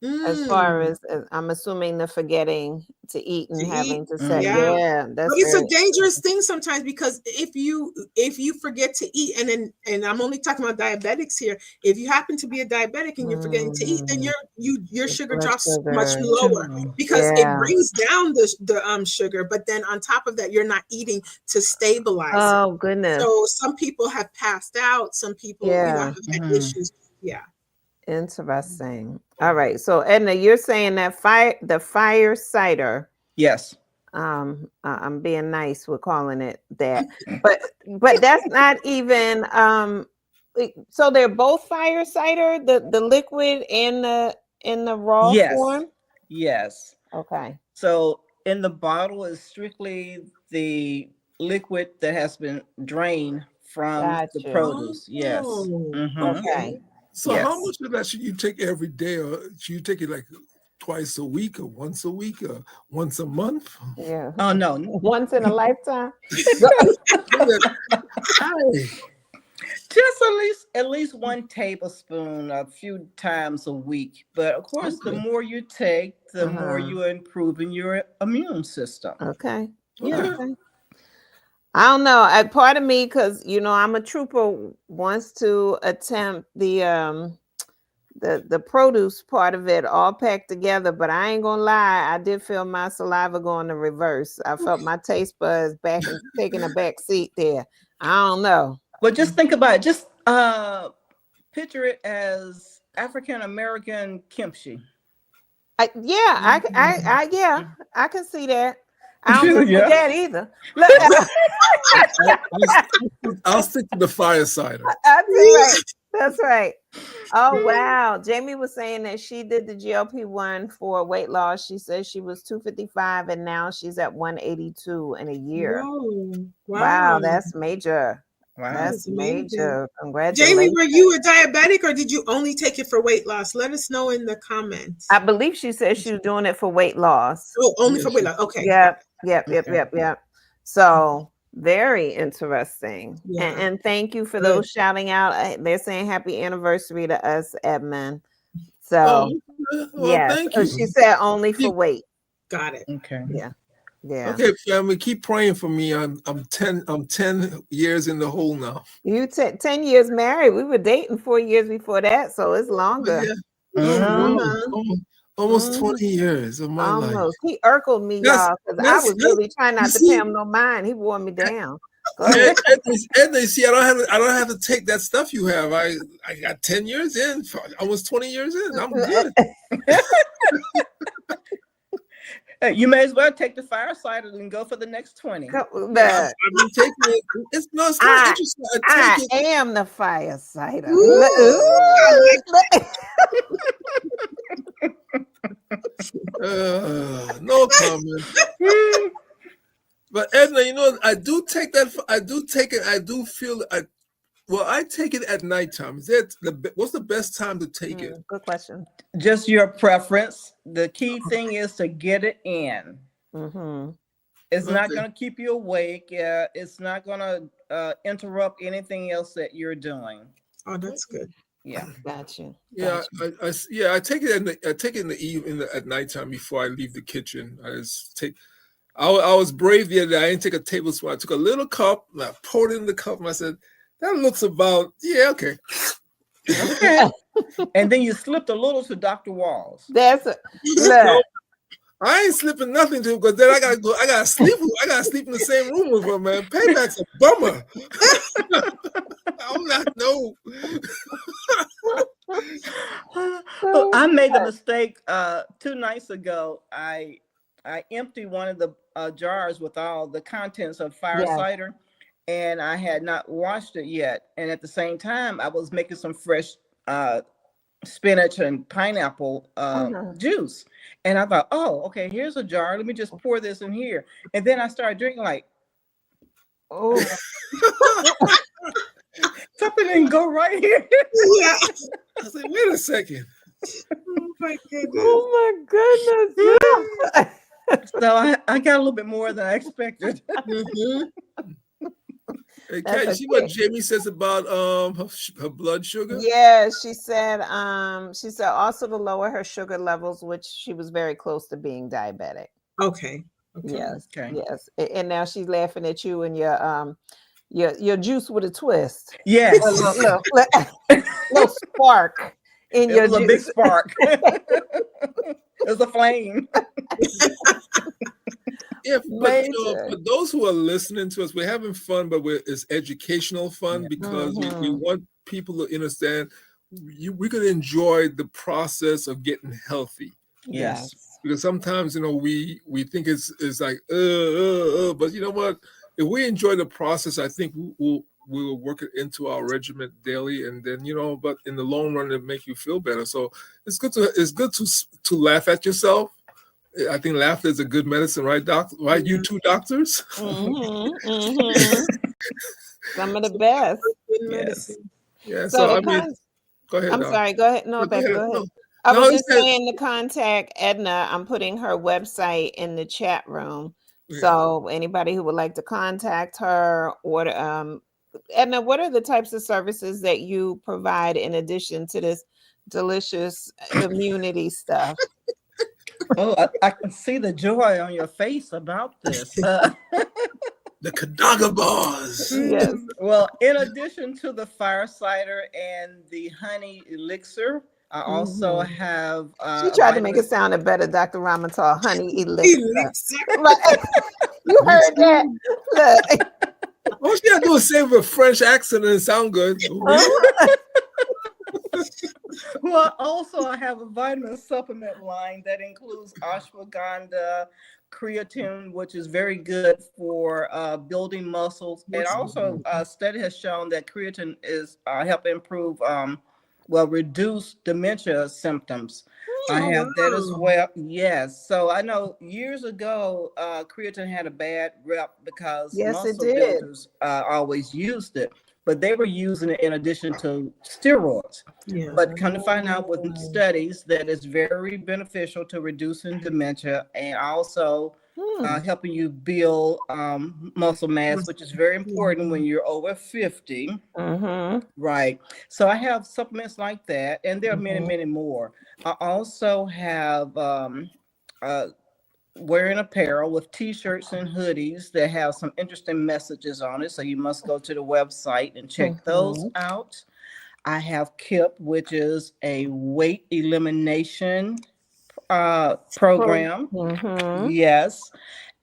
As far as I'm assuming the forgetting to eat and having to say, that's but it's a dangerous thing sometimes, because if you forget to eat, and I'm only talking about diabetics here, if you happen to be a diabetic and you're forgetting to eat, then your sugar drops much lower, because it brings down the sugar, but then on top of that, you're not eating to stabilize. Oh goodness. So some people have passed out, some people have had issues. Interesting. All right. So Edna, you're saying that the fire cider. Yes. I'm being nice with calling it that, but that's not even. So they're both fire cider, the liquid and the raw form. Yes. Okay. So in the bottle is strictly the liquid that has been drained from the produce. Yes. Okay. So how much of that should you take every day, or should you take it like twice a week, or once a week, or once a month? Yeah. Oh no. Once in a lifetime. Just at least 1 tablespoon a few times a week. But of course, the more you take, the more you're improving your immune system. Okay. Yeah. Okay. I don't know. Part of me, because I'm a trooper, wants to attempt the produce part of it all packed together, but I ain't gonna lie, I did feel my saliva going to reverse. I felt my taste buds back and taking a back seat there. I don't know. But just think about it. Just picture it as African American kimchi. I can see that. I don't mess with that either. I'll stick to the fire cider. That's right. Oh wow. Jamie was saying that she did the GLP-1 for weight loss. She says she was 255 and now she's at 182 in a year. Whoa. Wow, that's major. Wow. That's major. Congratulations. Jamie, were you a diabetic or did you only take it for weight loss? Let us know in the comments. I believe she said she was doing it for weight loss. Oh, only for weight loss. Okay. Yep. So very interesting. Yeah. And thank you for those shouting out. They're saying happy anniversary to us, Edmund. So thank you. She said only for weight. Got it. Okay. Yeah. Okay, family, keep praying for me. I'm 10 years in the hole now. You 10 years married. We were dating 4 years before that, so it's longer. Almost 20 years of my life. He urkled me, y'all, because I was really trying not to pay him no mind. He wore me down. Edna, see, I don't have to take that stuff you have. I got 10 years in, almost 20 years in. I'm good. You may as well take the fire cider and go for the next 20. I've been taking it. It's kind of interesting. I am the fire cider. No comment. But Edna, I do take that. I do take it. I do feel. I take it at nighttime. What's the best time to take it? Good question. Just your preference. The key thing is to get it in. Mm-hmm. It's not going to keep you awake. It's not going to interrupt anything else that you're doing. Oh, that's good. Yeah, gotcha. Yeah, I take it. I take it in the evening at nighttime before I leave the kitchen. I was brave the other day. I didn't take a tablespoon. I took a little cup and I poured it in the cup and I said, "That looks about okay." Okay. And then you slipped a little to Dr. Walls. That's it. No, I ain't slipping nothing to him because then I gotta go. I gotta sleep in the same room with her, man. Payback's a bummer. I'm not I made the mistake 2 nights ago. I emptied one of the jars with all the contents of fire cider, and I had not washed it yet. And at the same time, I was making some fresh spinach and pineapple juice. And I thought, oh, okay, here's a jar. Let me just pour this in here. And then I started drinking something didn't go right here. Yeah. I said, wait a second. Oh my goodness. So I got a little bit more than I expected. Hey, Kat, you see what Jamie says about her blood sugar? Yeah, she said also to lower her sugar levels, which she was very close to being diabetic. Okay. Yes. And now she's laughing at you and your juice with a twist. Yes. Little spark in your juice. A big spark. It was a flame. Yeah, but for those who are listening to us, we're having fun, but it's educational fun because we want people to understand we could enjoy the process of getting healthy. Yes. Because sometimes we think it's like but you know what? If we enjoy the process, I think we will work it into our regimen daily, and then but in the long run, it'll make you feel better. So it's good to laugh at yourself. I think laughter is a good medicine, right, doctor? Right, you two doctors. Some of the best. Yes. Yeah. So go ahead. I'm sorry. Go ahead. No, Becky, go ahead. I was just saying to contact Edna. I'm putting her website in the chat room. Yeah. So anybody who would like to contact her or Edna, what are the types of services that you provide in addition to this delicious immunity stuff? Oh, I can see the joy on your face about this. The Kadaga bars. Yes. Well, in addition to the firesider and the honey elixir, I also have She tried to make it sound better, Dr. Ramontal, honey elixir. Elixir. Right. You heard that? Look. All she had to do is say with a French accent and it sound good. Well, also I have a vitamin supplement line that includes ashwagandha, creatine, which is very good for building muscles, and also a study has shown that creatine is help improve, reduce dementia symptoms. I have that as well. Yes. So I know years ago, creatine had a bad rep because muscle builders always used it, but they were using it in addition to steroids. Yeah. But come to find out with studies that it's very beneficial to reducing dementia and also helping you build muscle mass, which is very important when you're over 50. Right. So I have supplements like that, and there are many, many more. I also have wearing apparel with t-shirts and hoodies that have some interesting messages on it. So you must go to the website and check those out. I have KIP, which is a weight elimination program. Yes.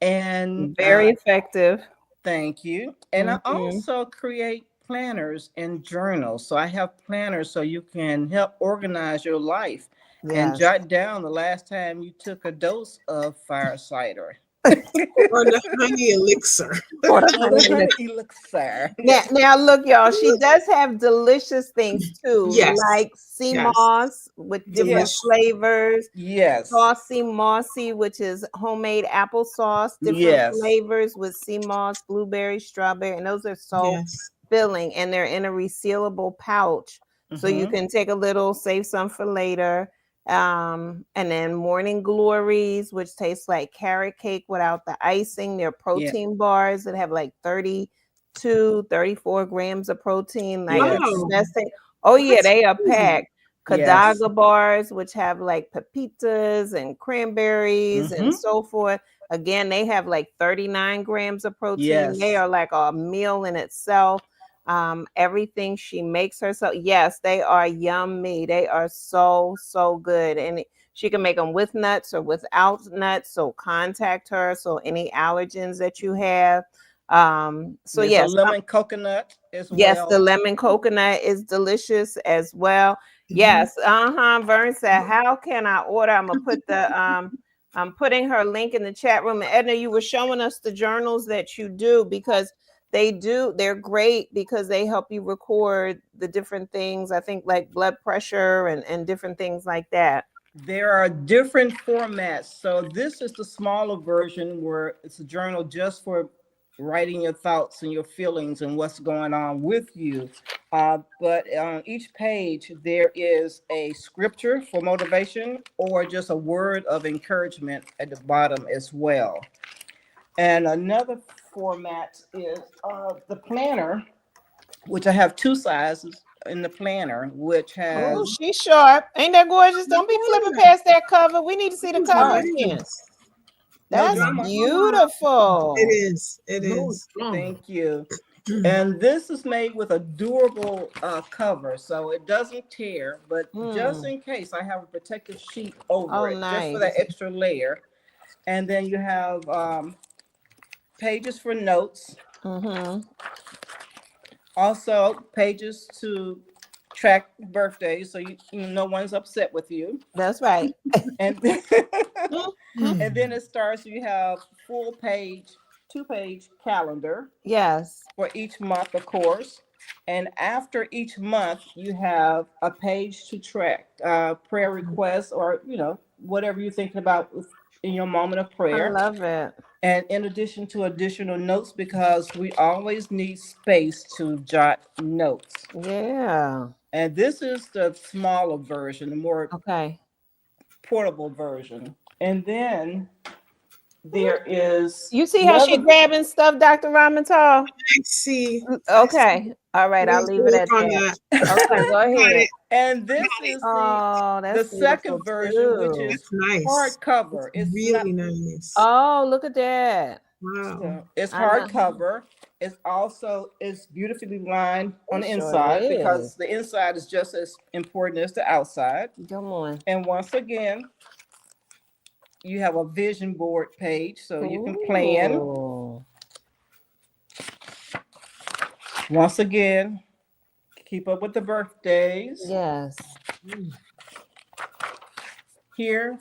And very effective. Thank you. And I also create planners and journals. So I have planners so you can help organize your life and jot down the last time you took a dose of fire cider. Or the honey elixir. Or the honey elixir. Now look, y'all, she does have delicious things too. Yes. Like sea moss with different flavors. Yes. Saucy mossy, which is homemade applesauce, different flavors with sea moss, blueberry, strawberry, and those are so filling, and they're in a resealable pouch. So you can take a little, save some for later. And then morning glories, which taste like carrot cake without the icing. They're protein bars that have like 32, 34 grams of protein. Like the best thing. Oh yeah, they are packed. Kadaga bars, which have like pepitas and cranberries and so forth. Again, they have like 39 grams of protein. They are like a meal in itself. Everything she makes herself. Yes, they are yummy. They are so good, and she can make them with nuts or without nuts. So contact her. So any allergens that you have. So yes, lemon coconut as well. Yes, the lemon coconut is delicious as well. Yes, Vern said, "How can I order?" I'm gonna put the I'm putting her link in the chat room. And Edna, you were showing us the journals that you do because they're great because they help you record the different things, I think like blood pressure and different things like that. There are different formats. So this is the smaller version where it's a journal just for writing your thoughts and your feelings and what's going on with you. But on each page, there is a scripture for motivation or just a word of encouragement at the bottom as well. And another format is the planner, which I have two sizes in the planner, which has... Oh, she's sharp. Ain't that gorgeous? Don't be flipping past that cover. We need to see the cover again. That's beautiful. It is. It is. Thank you. And this is made with a durable cover, so it doesn't tear, but just in case, I have a protective sheet over it, just for that extra layer. And then you have pages for notes. Also, pages to track birthdays, so no one's upset with you. That's right. And then it starts. You have full page, 2-page calendar. Yes. For each month, of course. And after each month, you have a page to track prayer requests or whatever you're thinking about in your moment of prayer. I love it. And in addition to additional notes, because we always need space to jot notes. Yeah. And this is the smaller version, the more portable version. And then There is. You see how she grabbing stuff, Dr. Ramontal? I see. Okay. All right. I'll leave it at on that. Okay, go ahead. And this is Oh, the that's second version, which too. is That's nice. hardcover. It's really nice. Oh, look at that. Wow. So it's I know. hardcover. It's beautifully lined on the It sure inside is. because the inside is just as important as the outside. Come on. And once again, you have a vision board page so you can plan. Ooh. Once again, keep up with the birthdays. Yes. Here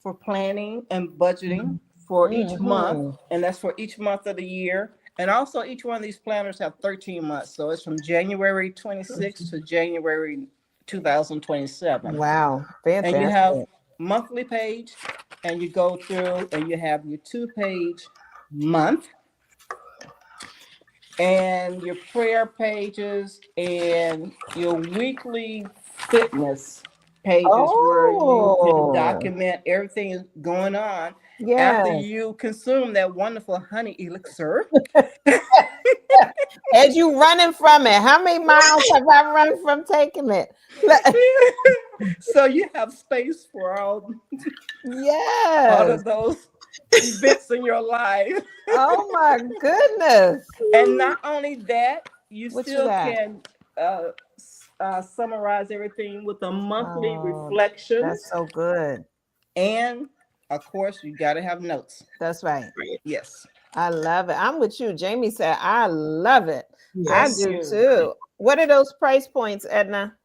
for planning and budgeting for each month, and that's for each month of the year. And also each one of these planners have 13 months. So it's from January 26 to January 2027. Wow. Fantastic. And you have monthly page, and you go through and you have your 2-page month and your prayer pages and your weekly fitness pages where you can document everything going on after you consume that wonderful honey elixir. As you running from it, how many miles have I run from taking it? So you have space for all Yes. of those events in your life. Oh my goodness. And not only that, you What you still got? can summarize everything with a monthly reflection. That's so good. And of course, you got to have notes. That's right. Yes. I love it. I'm with you. Jamie said, I love it. Yes. I do too. What are those price points, Edna?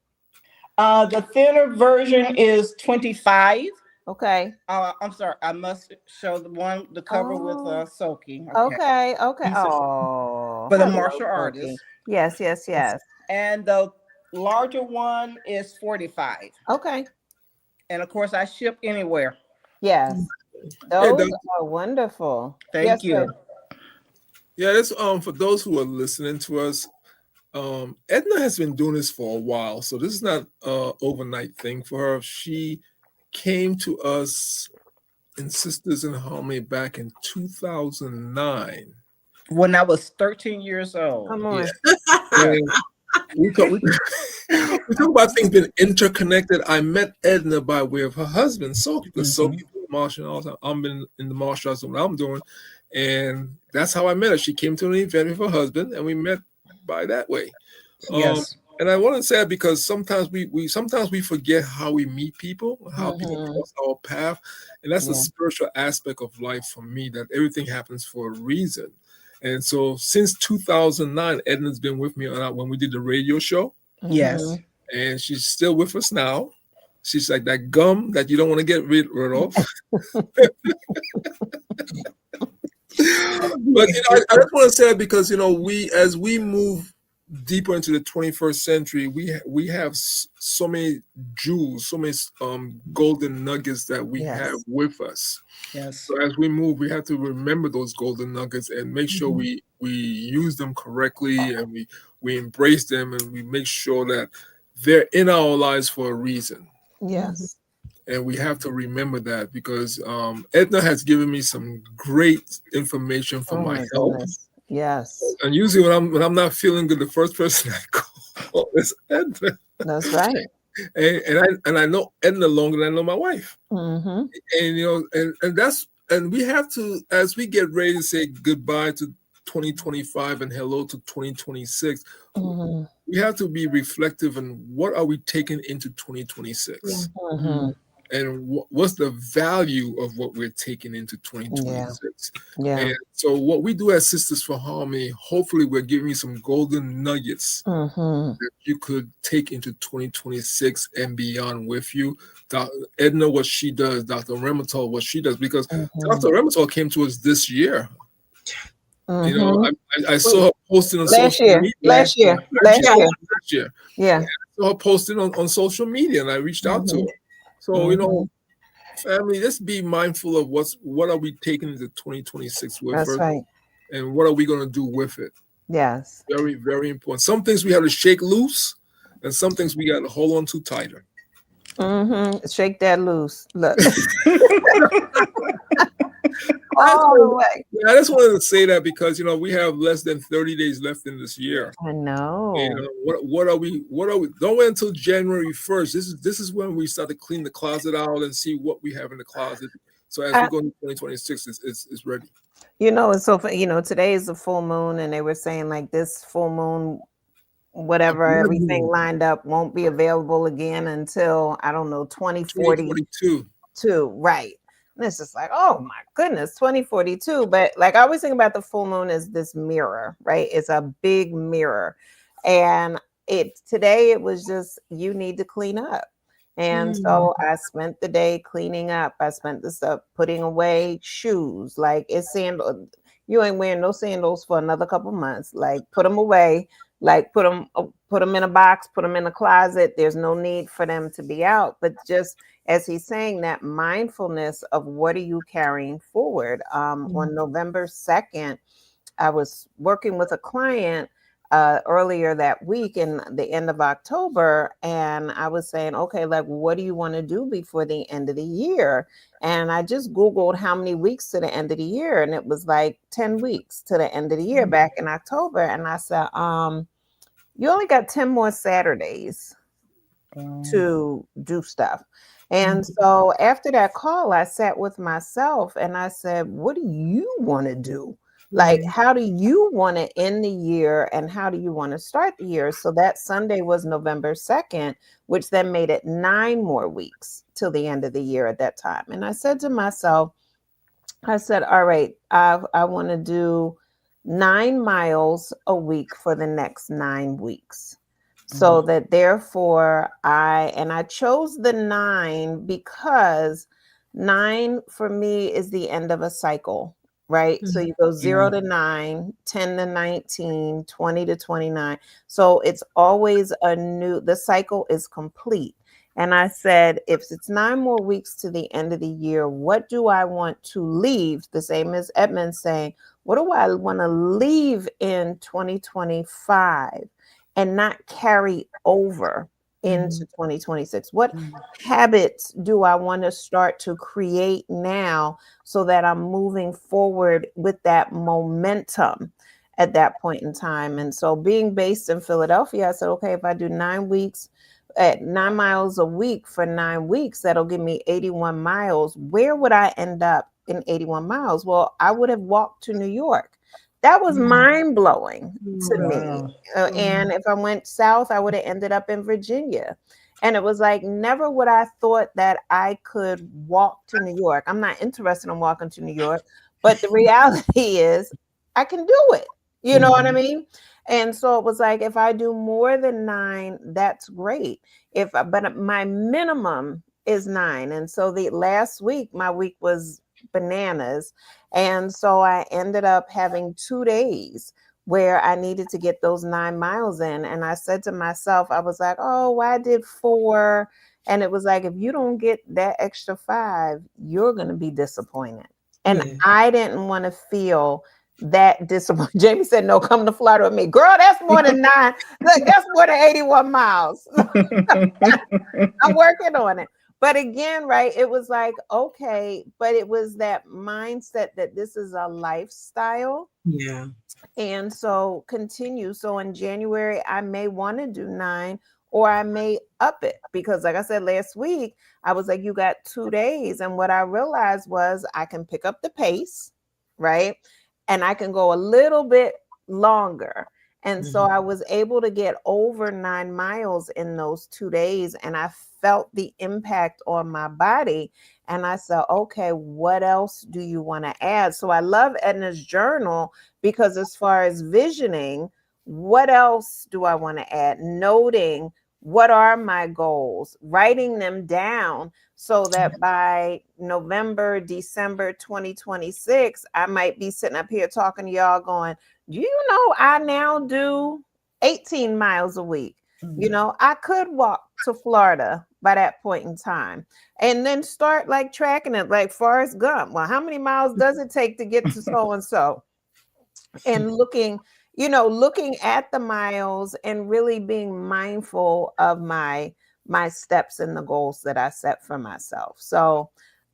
The thinner version is $25. Okay. I'm sorry. I must show the cover with Soki. Okay. Oh. For the hello, martial Sophie. artist. Yes. And the larger one is $45. Okay. And of course, I ship anywhere. Yes. Those are wonderful. Thank you. Fred. Yeah, that's for those who are listening to us. Edna has been doing this for a while, so this is not an overnight thing for her. She came to us in Sisters in Harmony back in 2009. When I was 13 years old. Come on. Yeah. We talk about things being interconnected. I met Edna by way of her husband, Soki, because Soki doing martial arts. I'm been in the martial arts, what I'm doing, and that's how I met her. She came to an event with her husband, and we met by that way. Yes. And I want to say that because sometimes we forget how we meet people, how people cross our path, and that's the spiritual aspect of life for me. That everything happens for a reason. And so since 2009, Edna's been with me when we did the radio show. Yes. And she's still with us now. She's like that gum that you don't want to get rid of. But I just want to say that because as we move deeper into the 21st century, we have so many jewels, so many golden nuggets that we have with us. Yes. So as we move, we have to remember those golden nuggets and make sure we use them correctly, and we embrace them, and we make sure that they're in our lives for a reason. Yes. And we have to remember that because Edna has given me some great information for my health. Goodness. Yes. And usually when I'm not feeling good, the first person I call is Edna. That's right. And I know Edna longer than I know my wife. Mm-hmm. And we have to, as we get ready to say goodbye to 2025 and hello to 2026, we have to be reflective on what are we taking into 2026. And what's the value of what we're taking into 2026? And so what we do as Sisters for Harmony, hopefully we're giving you some golden nuggets that you could take into 2026 and beyond with you. Edna, what she does, Dr. Ramontal, what she does, because Dr. Ramontal came to us this year. I saw her posting on social media. Last year. Yeah. I saw her posting on social media, and I reached out to her. So, family, let's be mindful of what are we taking into 2026 with That's her, right. and what are we going to do with it? Yes. Very, very important. Some things we have to shake loose, and some things we got to hold on to tighter. Shake that loose. Look. all the way. Yeah, I just wanted to say that because we have less than 30 days left in this year. I know. And what are we? Don't wait until January 1st. This is when we start to clean the closet out and see what we have in the closet. So as we go into 2026, it's ready. It's so today is the full moon, and they were saying like this full moon, whatever, everything lined up won't be available again until I don't know 2042. Right. And it's just like, oh my goodness, 2042. But like I always think about the full moon as this mirror, right? It's a big mirror. And today it was just, you need to clean up. And so I spent the day cleaning up. I spent the stuff putting away shoes. Like it's sandal. You ain't wearing no sandals for another couple months. Like put them away. Like put them in a box. Put them in a closet. There's no need for them to be out. But just as he's saying, that mindfulness of what are you carrying forward. On November 2nd, I was working with a client earlier that week in the end of October. And I was saying, okay, like, what do you want to do before the end of the year? And I just Googled how many weeks to the end of the year. And it was like 10 weeks to the end of the year back in October. And I said, you only got 10 more Saturdays to do stuff. And so after that call, I sat with myself and I said, what do you want to do? Like, how do you want to end the year and how do you want to start the year? So that Sunday was November 2nd, which then made it 9 more weeks till the end of the year at that time. And I said to myself, I said, all right, I want to do 9 miles a week for the next 9 weeks. So that therefore I chose the 9 because 9 for me is the end of a cycle, right? So you go 0 to 9, 10 to 19, 20 to 29. So it's always the cycle is complete. And I said, if it's 9 more weeks to the end of the year, what do I want to leave? The same as Edmund saying, what do I want to leave in 2025? And not carry over into 2026? What habits do I want to start to create now so that I'm moving forward with that momentum at that point in time? And so being based in Philadelphia, I said, okay, if I do 9 weeks at 9 miles a week for 9 weeks, that'll give me 81 miles. Where would I end up in 81 miles? Well, I would have walked to New York. That was mind-blowing to me. And if I went south, I would have ended up in Virginia. And it was like, never would I thought that I could walk to New York. I'm not interested in walking to New York, but the reality is I can do it. You know what I mean? And so it was like, if I do more than 9, that's great. But my minimum is 9. And so the last week, my week was bananas. And so I ended up having 2 days where I needed to get those 9 miles in. And I said to myself, I was like, oh, well, I did 4. And it was like, if you don't get that extra 5, you're going to be disappointed. And I didn't want to feel that disappointed. Jamie said, no, come to Florida with me. Girl, that's more than 9. Look, that's more than 81 miles. I'm working on it. But again, right, it was like, okay, but it was that mindset that this is a lifestyle. Yeah. And so continue. So in January, I may want to do 9 or I may up it because like I said, last week, I was like, you got 2 days. And what I realized was I can pick up the pace, right? And I can go a little bit longer. And so I was able to get over 9 miles in those 2 days. And I felt the impact on my body. And I said, okay, what else do you want to add? So I love Edna's journal because as far as visioning, what else do I want to add? Noting what are my goals, writing them down so that by November, December 2026, I might be sitting up here talking to y'all going, do you know I now do 18 miles a week? You know, I could walk to Florida by that point in time and then start like tracking it like Forrest Gump. Well, how many miles does it take to get to so-and-so? And looking at the miles and really being mindful of my steps and the goals that I set for myself. So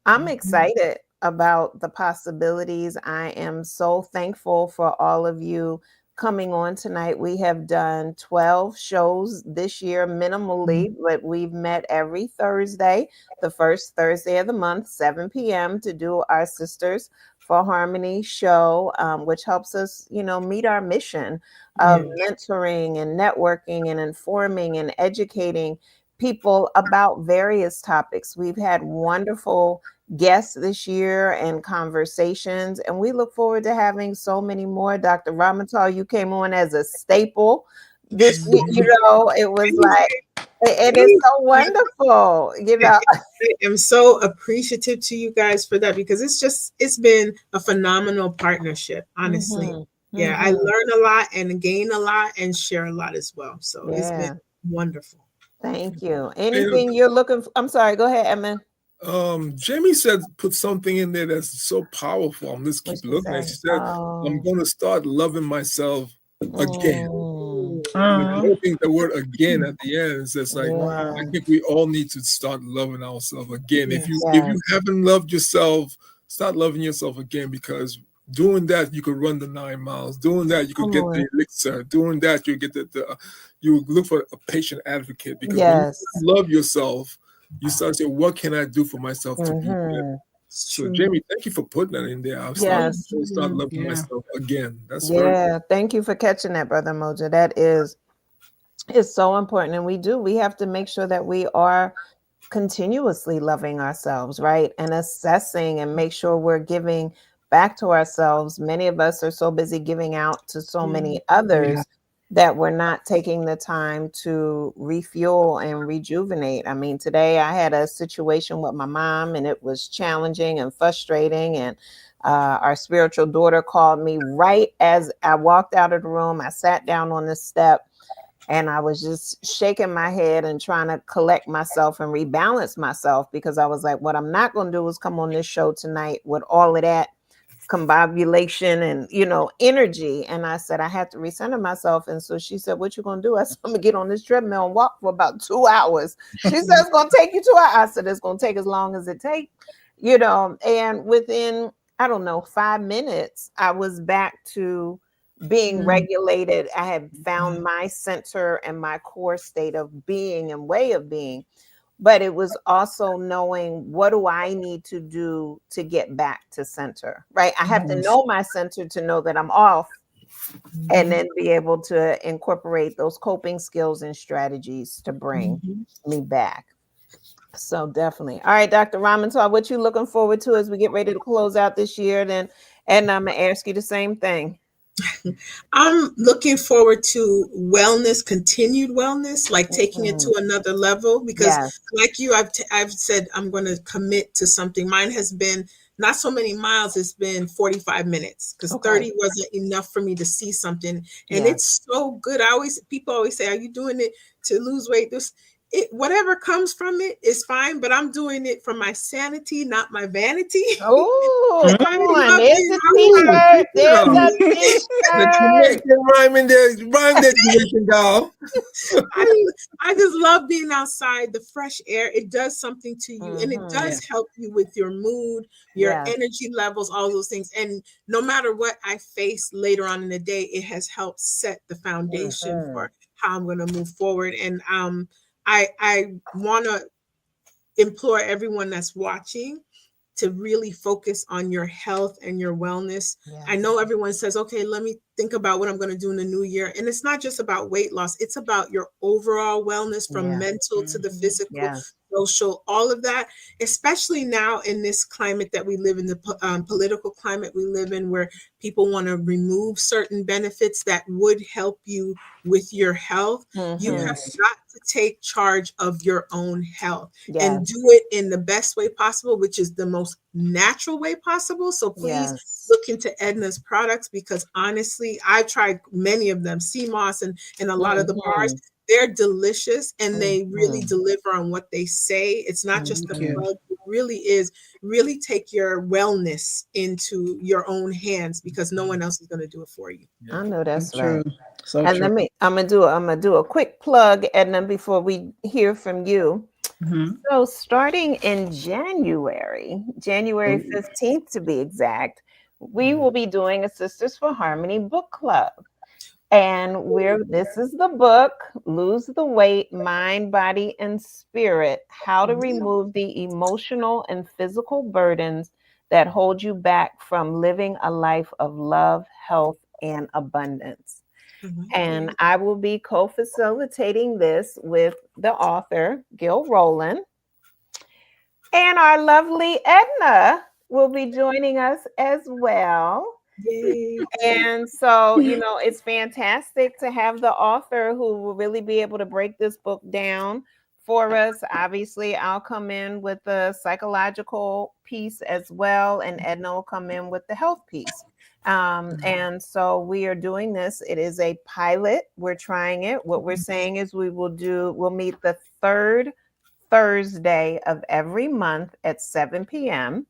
I'm excited about the possibilities. I am so thankful for all of you coming on tonight. We have done 12 shows this year minimally, but we've met every Thursday, the first Thursday of the month, 7 p.m. to do our Sisters for Harmony show, which helps us, meet our mission of mentoring and networking and informing and educating people about various topics. We've had wonderful guests this year and conversations, and we look forward to having so many more. Dr. Ramontal, you came on as a staple this week. It was like, it is so wonderful. I am so appreciative to you guys for that, because it's been a phenomenal partnership, honestly. Yeah, I learn a lot and gain a lot and share a lot as well. So it's been wonderful. Thank you. Anything you're looking for? I'm sorry, go ahead, Edmund. Jamie said, put something in there that's so powerful. I'm just keep looking at it. She said, I'm going to start loving myself again. I think the word again at the end is just like, I think we all need to start loving ourselves again. If you haven't loved yourself, start loving yourself again, because doing that, you could run the 9 miles. Doing that, you could get the elixir. Doing that, you get you look for a patient advocate, because when you love yourself, you start saying, what can I do for myself to be better? So, Jamie, thank you for putting that in there. I'll start loving myself again. That's thank you for catching that, Brother Umoja. That is so important. And we have to make sure that we are continuously loving ourselves, right? And assessing and make sure we're giving back to ourselves. Many of us are so busy giving out to so many others that we're not taking the time to refuel and rejuvenate. I mean, today I had a situation with my mom, and it was challenging and frustrating. And our spiritual daughter called me right as I walked out of the room. I sat down on the step, and I was just shaking my head and trying to collect myself and rebalance myself, because I was like, what I'm not going to do is come on this show tonight with all of that combobulation and energy. And I said I had to recenter myself. And so she said, what you gonna do? I said, I'm gonna get on this treadmill and walk for about 2 hours. She said, it's gonna take you 2 hours. I said, it's gonna take as long as it takes, and within, I don't know, 5 minutes, I was back to being regulated. I had found my center and my core state of being and way of being. But it was also knowing, what do I need to do to get back to center, right? I have to know my center to know that I'm off, and then be able to incorporate those coping skills and strategies to bring me back. So definitely. All right, Dr. Ramontal, what you looking forward to as we get ready to close out this year? Then, and I'm going to ask you the same thing. I'm looking forward to wellness, continued wellness, like taking it to another level, because like you, I've said, I'm going to commit to something. Mine has been not so many miles. It's been 45 minutes, because 30 wasn't enough for me to see something. And it's so good. People always say, are you doing it to lose weight? Whatever comes from it is fine, but I'm doing it for my sanity, not my vanity. Oh, come on. There's a t-shirt. There's a t-shirt. Rhyme that girl. I just love being outside, the fresh air. It does something to you, and it does help you with your mood, your energy levels, all those things. And no matter what I face later on in the day, it has helped set the foundation for how I'm going to move forward. And I want to implore everyone that's watching to really focus on your health and your wellness. I know everyone says, okay, let me think about what I'm going to do in the new year. And it's not just about weight loss. It's about your overall wellness, from mental to the physical, social, all of that, especially now in this climate that we live in, the political climate we live in, where people want to remove certain benefits that would help you with your health. You have got to take charge of your own health and do it in the best way possible, which is the most natural way possible. So please look into Edna's products, because honestly, I've tried many of them, CMOS and a lot of the bars. They're delicious, and they really deliver on what they say. It's not just the plug. It really is. Really take your wellness into your own hands, because no one else is going to do it for you. I know that's True. right. So and true. I'm gonna do a quick plug, Edna, before we hear from you. Mhm. So starting in January 15th to be exact, we will be doing a Sisters for Harmony book club. And this is the book, Lose the Weight, Mind, Body, and Spirit, How to Remove the Emotional and Physical Burdens that hold you back from living a life of love, health, and abundance. And I will be co-facilitating this with the author, Gil Rowland. And our lovely Edna will be joining us as well. Yay. And so, it's fantastic to have the author who will really be able to break this book down for us. Obviously, I'll come in with the psychological piece as well, and Edna will come in with the health piece. And so we are doing this. It is a pilot. We're trying it. What we're saying is we'll meet the third Thursday of every month at 7 p.m.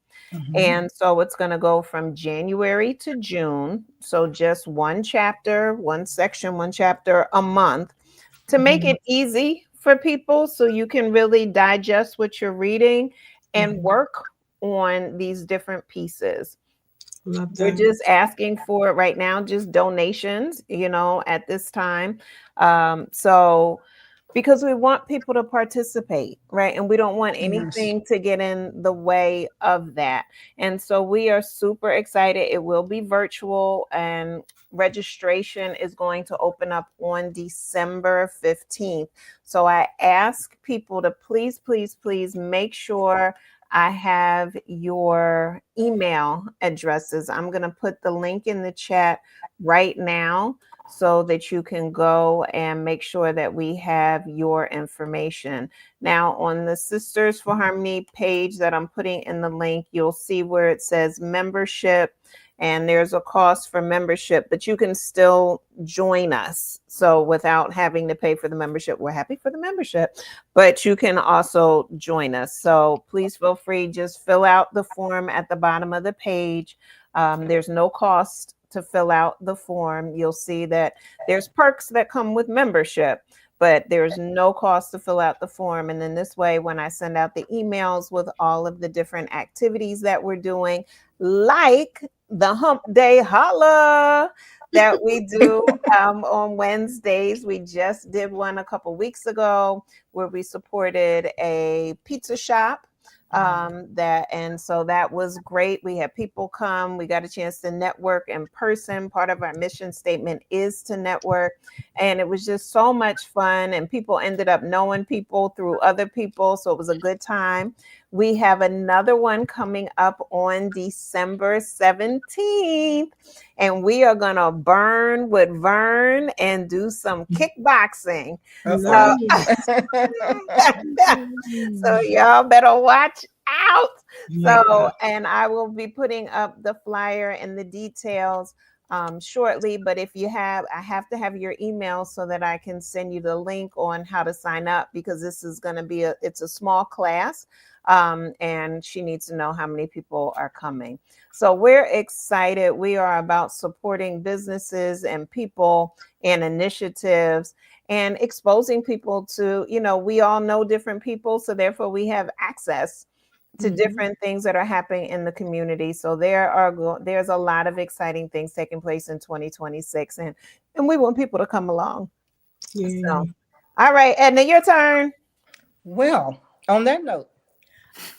And so it's going to go from January to June. So just one chapter, one section, one chapter a month to make it easy for people so you can really digest what you're reading and work on these different pieces. Love We're that. just asking for right now, just donations, at this time. So because we want people to participate, right? And we don't want anything to get in the way of that. And so we are super excited. It will be virtual, and registration is going to open up on December 15th. So I ask people to please, please, please make sure I have your email addresses. I'm going to put the link in the chat right now so that you can go and make sure that we have your information. Now, on the Sisters for Harmony page that I'm putting in the link, you'll see where it says membership, and there's a cost for membership, but you can still join us. So without having to pay for the membership, we're happy for the membership, but you can also join us. So please feel free, just fill out the form at the bottom of the page. There's no cost to fill out the form. You'll see that there's perks that come with membership, but there's no cost to fill out the form. And then this way, when I send out the emails with all of the different activities that we're doing, like the Hump Day Holla that we do on Wednesdays. We just did one a couple weeks ago where we supported a pizza shop. So that was great. We had people come. We got a chance to network in person. Part of our mission statement is to network, and it was just so much fun. And people ended up knowing people through other people, so it was a good time. We have another one coming up on December 17th, and we are gonna burn with Vern and do some kickboxing. So, so y'all better watch out. So, and I will be putting up the flyer and the details shortly. But I have to have your email so that I can send you the link on how to sign up, because this is going to be it's a small class. And she needs to know how many people are coming. So we're excited. We are about supporting businesses and people and initiatives and exposing people to, we all know different people. So therefore we have access to different things that are happening in the community. So there's a lot of exciting things taking place in 2026, and we want people to come along. So, all right, Edna, your turn. Well, on that note,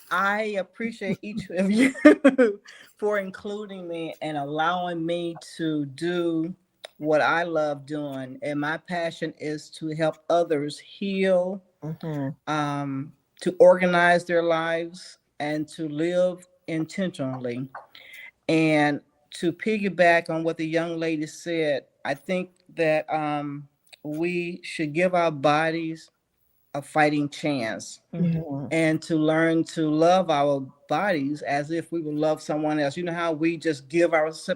I appreciate each of you for including me and allowing me to do what I love doing. And my passion is to help others heal, to organize their lives, and to live intentionally. And to piggyback on what the young lady said, I think that we should give our bodies a fighting chance, and to learn to love our bodies as if we would love someone else. You know how we just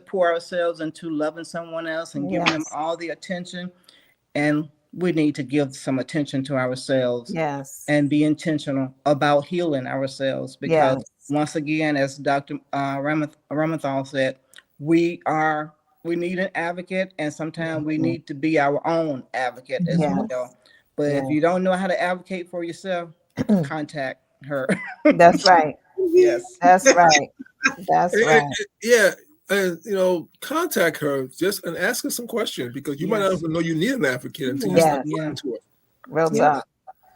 pour ourselves into loving someone else and giving them all the attention, and we need to give some attention to ourselves. Yes. And be intentional about healing ourselves, because once again, as Dr. Ramontal said, we need an advocate, and sometimes we need to be our own advocate as well. But if you don't know how to advocate for yourself, contact her. That's right. Yes. That's right. That's right. Yeah. And contact her and ask her some questions, because you might not Yes. even know you need an advocate until you Yes. start Yeah. talking to her. Real Yeah. talk.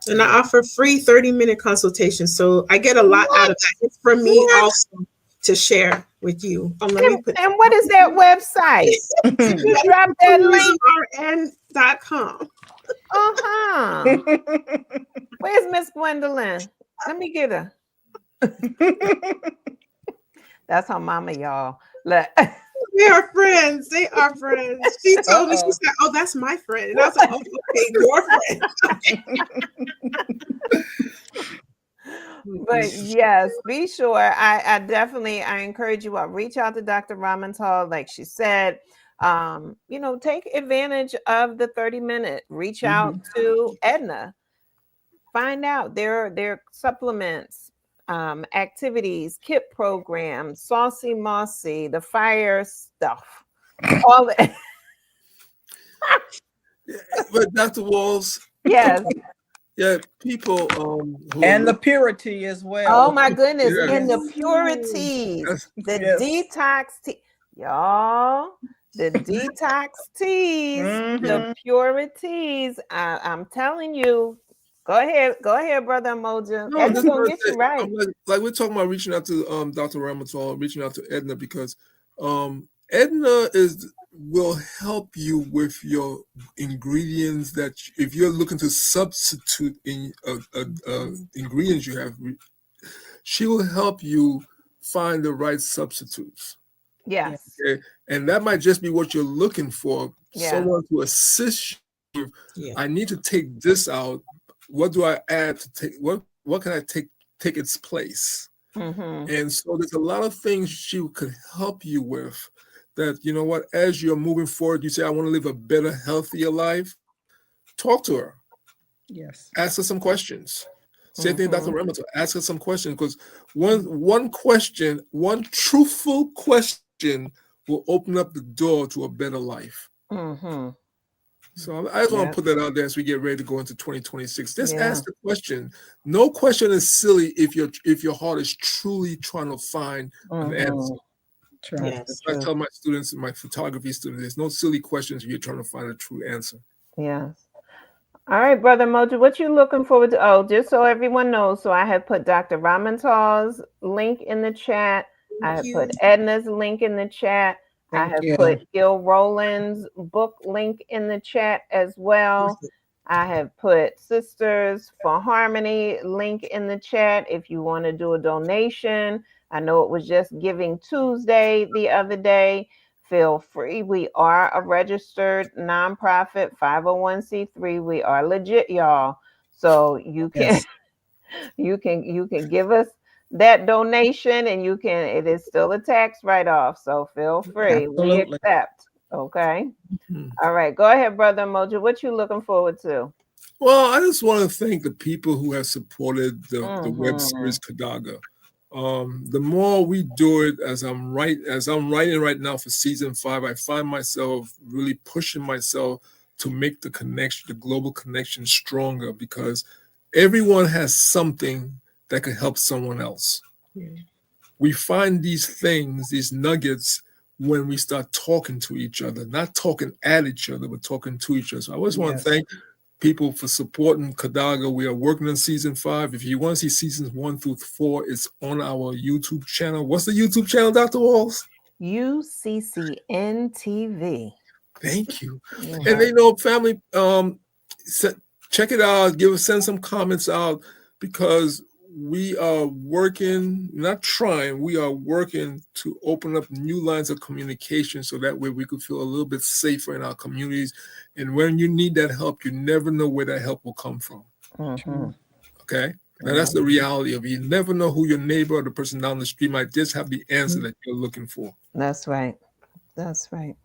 And I offer free 30-minute consultations. So I get a lot out of that. It's for me also to share with you. Let me put And what is that website? You drop that link. rn.com. Uh-huh. Where's Miss Gwendolyn? Let me get her. That's her mama, y'all. Look. They are friends. They are friends. She told me, she said, "Oh, that's my friend." And I was like, "Oh, okay, your friend." But yes, be sure. I definitely encourage you all. Reach out to Dr. Ramontal, like she said. Take advantage of the 30-minute. Reach out to Edna. Find out their supplements, activities, kit programs, Saucy Mossy, the fire stuff, all that. But Dr. Walls, Yes. yeah, people And the purity as well. Oh my goodness. Yes. And the purities, the Yes. detox tea. Y'all, the detox teas, the purities. I'm telling you. Go ahead, brother Umoja. No, Edna's this gonna is get you right. like we're talking about reaching out to Dr. Ramontal, reaching out to Edna, because Edna will help you with your ingredients that if you're looking to substitute in ingredients you have, she will help you find the right substitutes. Yes. Okay? And that might just be what you're looking for, Yeah. someone to assist you. Yeah. I need to take this out. What do I add to take? What can I take its place? And so there's a lot of things she could help you with. That, you know what, as you're moving forward, you say, I want to live a better, healthier life. Talk to her. Yes. Ask her some questions. Same thing, Dr. Ramontal. Ask her some questions, because one question, one truthful question will open up the door to a better life. So I just want to put that out there as we get ready to go into 2026. Just ask the question. No question is silly if your heart is truly trying to find an answer. Yes, I tell my students, my photography students, there's no silly questions if you're trying to find a true answer. Yes. All right, Brother Umoja, what you looking forward to? Oh, just so everyone knows, so I have put Dr. Ramontal's link in the chat. I have put Edna's link in the chat. I have put Gil Rowland's book link in the chat as well. I have put Sisters for Harmony link in the chat if you want to do a donation. I know it was just Giving Tuesday the other day. Feel free. We are a registered nonprofit 501c3. We are legit, y'all. So you can you can give us that donation, and it is still a tax write-off. So feel free. Absolutely. We accept. Okay. All right. Go ahead, Brother Umoja. What you looking forward to? Well, I just want to thank the people who have supported the web series Kadaga. The more we do it, as I'm writing right now for season 5, I find myself really pushing myself to make the connection, the global connection, stronger, because everyone has something that can help someone else. We find these things, these nuggets, when we start talking to each other, not talking at each other, but talking to each other. So I always want to thank people for supporting Kadaga. We are working on season 5. If you want to see seasons 1 through 4, it's on our YouTube channel. What's the YouTube channel, Dr. Walls? UCCN TV. Thank you. And family, check it out. Send some comments out, because we are working, we are working to open up new lines of communication, so that way we could feel a little bit safer in our communities. And when you need that help, you never know where that help will come from. Okay? Now that's the reality of it. You never know who your neighbor or the person down the street might just have the answer that you're looking for. That's right. That's right.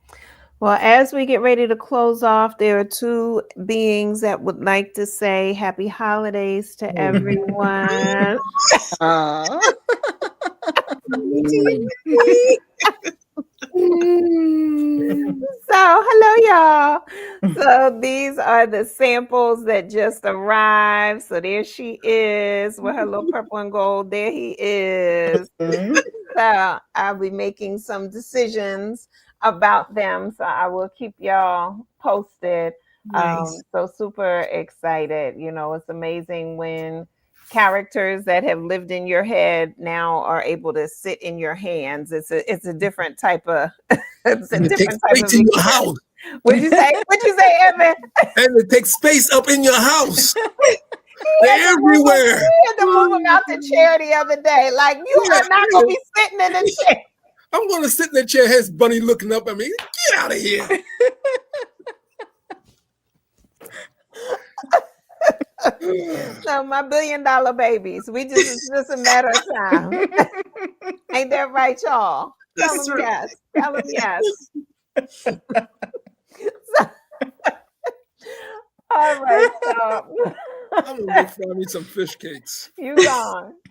Well, as we get ready to close off, there are 2 beings that would like to say happy holidays to everyone. So, hello, y'all. So, these are the samples that just arrived. So, there she is with her little purple and gold. There he is. Mhm. So, I'll be making some decisions about them. So, I will keep y'all posted. Nice. So, super excited. You know, it's amazing when characters that have lived in your head now are able to sit in your hands. It's a different type of it's a And it takes different type space of in your experience. house. What'd you say? What'd you say, Evan? And it takes space up in your house. He They're everywhere. had to move him out the chair the other day. Like, you Yeah, are not gonna be sitting in the chair. I'm going to sit in the chair. Here's Bunny looking up at me. Get out of here. So my $1 billion babies. It's just a matter of time. Ain't that right, y'all? Tell That's them right. yes. Tell them yes. So, all right, so I'm going to go find me some fish cakes. you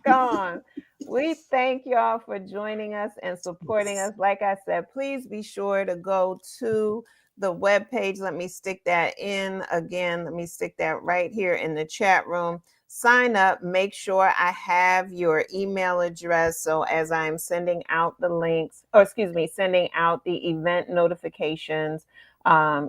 gone. We thank y'all for joining us and supporting us. Like I said, please be sure to go to the webpage. Let me stick that in again. Let me stick that right here in the chat room. Sign up, make sure I have your email address. So as I'm sending out the links, sending out the event notifications,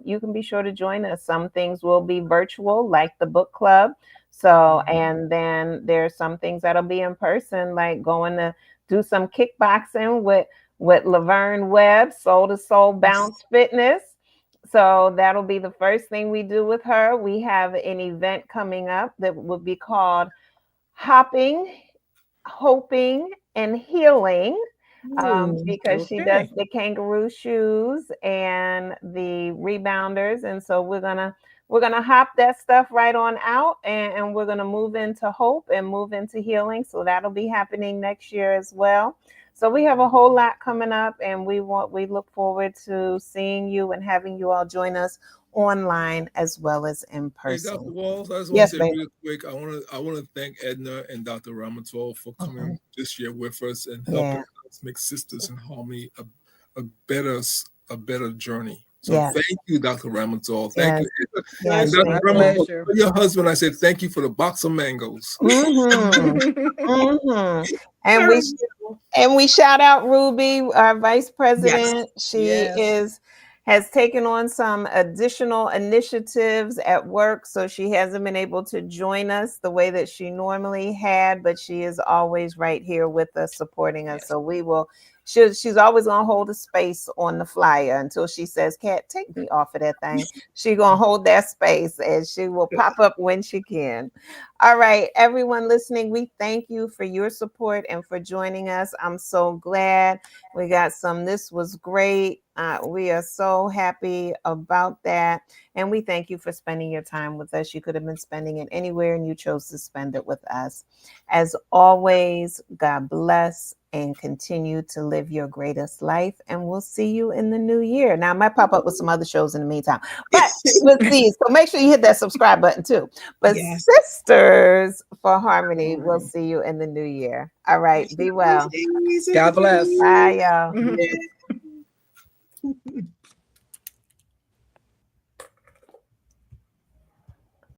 you can be sure to join us. Some things will be virtual, like the book club. So, and then there's some things that'll be in person, like going to do some kickboxing with Laverne Webb, Soul to Soul Bounce Fitness. So that'll be the first thing we do with her. We have an event coming up that will be called Hopping, Hoping, and Healing. Because she does Okay. the kangaroo shoes and the rebounders, and so we're gonna hop that stuff right on out, and we're gonna move into hope and move into healing. So that'll be happening next year as well. So we have a whole lot coming up, and we look forward to seeing you and having you all join us online as well as in Hey, Dr. person. Walls, I just want Yes, to say babe. real quick, I want to thank Edna and Dr. Ramontal for coming this year with us and helping us make Sisters in Harmony a better journey. So Yes. thank you, Dr. Ramontal. Thank you, Edna. Yes. And Dr. My Ramontal, pleasure. for your husband, I said thank you for the box of mangoes. And we shout out Ruby, our vice president. Yes. She has taken on some additional initiatives at work, so she hasn't been able to join us the way that she normally had, but she is always right here with us, supporting us. So we will. She's always gonna hold a space on the flyer until she says, "Cat, take me off of that thing." She's gonna hold that space, and she will pop up when she can. All right, everyone listening, we thank you for your support and for joining us. I'm so glad we got some. This was great. We are so happy about that. And we thank you for spending your time with us. You could have been spending it anywhere, and you chose to spend it with us. As always, God bless and continue to live your greatest life. And we'll see you in the new year. Now, I might pop up with some other shows in the meantime, but we'll see. So make sure you hit that subscribe button too. But Yes. Sisters for Harmony, we'll see you in the new year. All right. Be well. God bless. Bye, y'all. Mhm. Yeah.